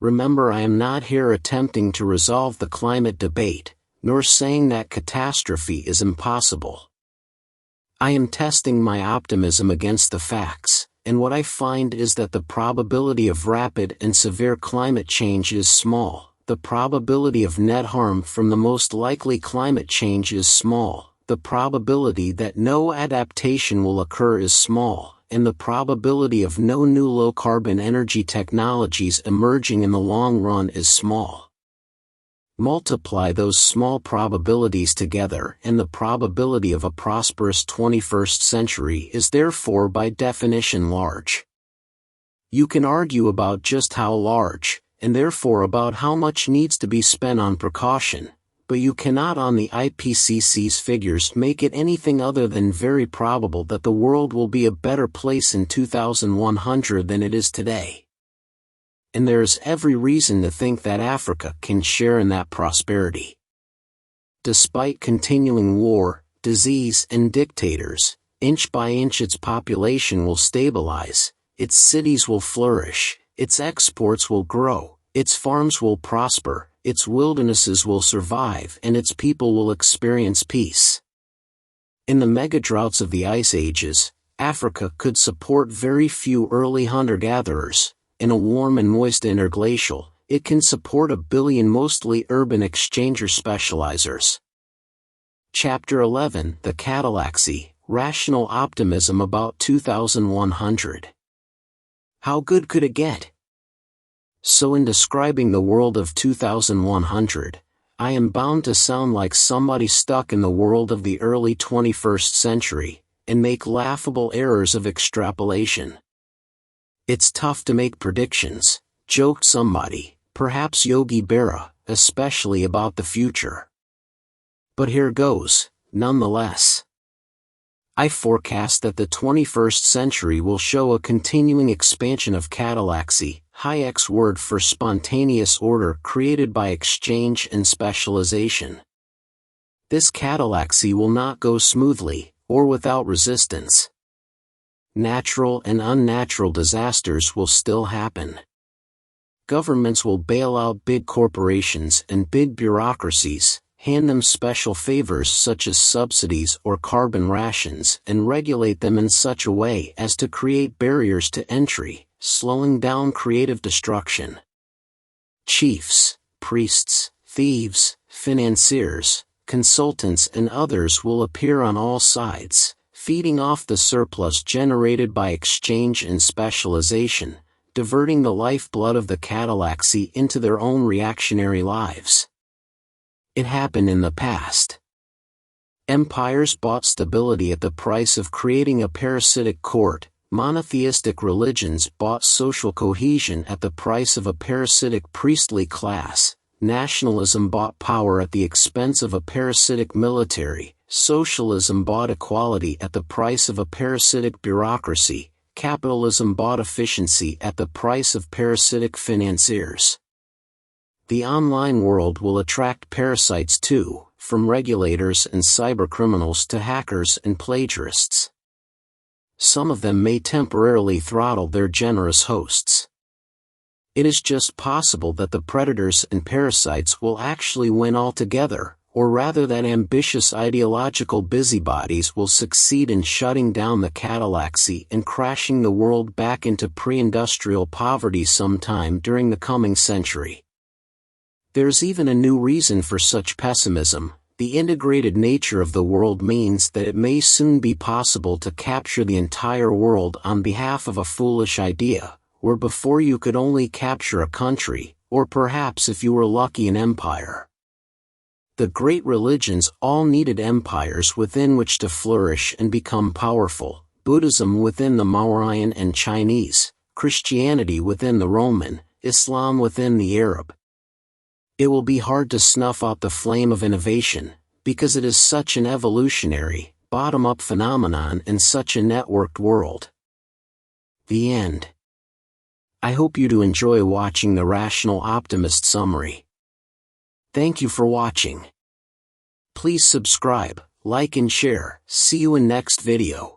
Remember, I am not here attempting to resolve the climate debate, nor saying that catastrophe is impossible. I am testing my optimism against the facts, and what I find is that the probability of rapid and severe climate change is small, the probability of net harm from the most likely climate change is small, the probability that no adaptation will occur is small, and the probability of no new low-carbon energy technologies emerging in the long run is small. Multiply those small probabilities together and the probability of a prosperous 21st century is therefore by definition large. You can argue about just how large, and therefore about how much needs to be spent on precaution, but you cannot on the IPCC's figures make it anything other than very probable that the world will be a better place in 2100 than it is today. And there is every reason to think that Africa can share in that prosperity. Despite continuing war, disease, and dictators, inch by inch its population will stabilize, its cities will flourish, its exports will grow, its farms will prosper, its wildernesses will survive, and its people will experience peace. In the megadroughts of the ice ages, Africa could support very few early hunter-gatherers. In a warm and moist interglacial, it can support 1 billion mostly urban exchanger specializers. Chapter 11: The Catallaxy, Rational Optimism about 2100. How good could it get? So in describing the world of 2100, I am bound to sound like somebody stuck in the world of the early 21st century, and make laughable errors of extrapolation. It's tough to make predictions, joked somebody, perhaps Yogi Berra, especially about the future. But here goes, nonetheless. I forecast that the 21st century will show a continuing expansion of catallaxy, Hayek's word for spontaneous order created by exchange and specialization. This catallaxy will not go smoothly, or without resistance. Natural and unnatural disasters will still happen. Governments will bail out big corporations and big bureaucracies, hand them special favors such as subsidies or carbon rations, and regulate them in such a way as to create barriers to entry, slowing down creative destruction. Chiefs, priests, thieves, financiers, consultants and others will appear on all sides, feeding off the surplus generated by exchange and specialization, diverting the lifeblood of the catallaxy into their own reactionary lives. It happened in the past. Empires bought stability at the price of creating a parasitic court, monotheistic religions bought social cohesion at the price of a parasitic priestly class, nationalism bought power at the expense of a parasitic military, socialism bought equality at the price of a parasitic bureaucracy, capitalism bought efficiency at the price of parasitic financiers. The online world will attract parasites too, from regulators and cybercriminals to hackers and plagiarists. Some of them may temporarily throttle their generous hosts. It is just possible that the predators and parasites will actually win altogether, or rather that ambitious ideological busybodies will succeed in shutting down the catallaxy and crashing the world back into pre-industrial poverty sometime during the coming century. There's even a new reason for such pessimism. The integrated nature of the world means that it may soon be possible to capture the entire world on behalf of a foolish idea, where before you could only capture a country, or perhaps if you were lucky an empire. The great religions all needed empires within which to flourish and become powerful, Buddhism within the Mauryan and Chinese, Christianity within the Roman, Islam within the Arab. It will be hard to snuff out the flame of innovation, because it is such an evolutionary, bottom-up phenomenon in such a networked world. The end. I hope you do enjoy watching the Rational Optimist summary. Thank you for watching. Please subscribe, like and share. See you in next video.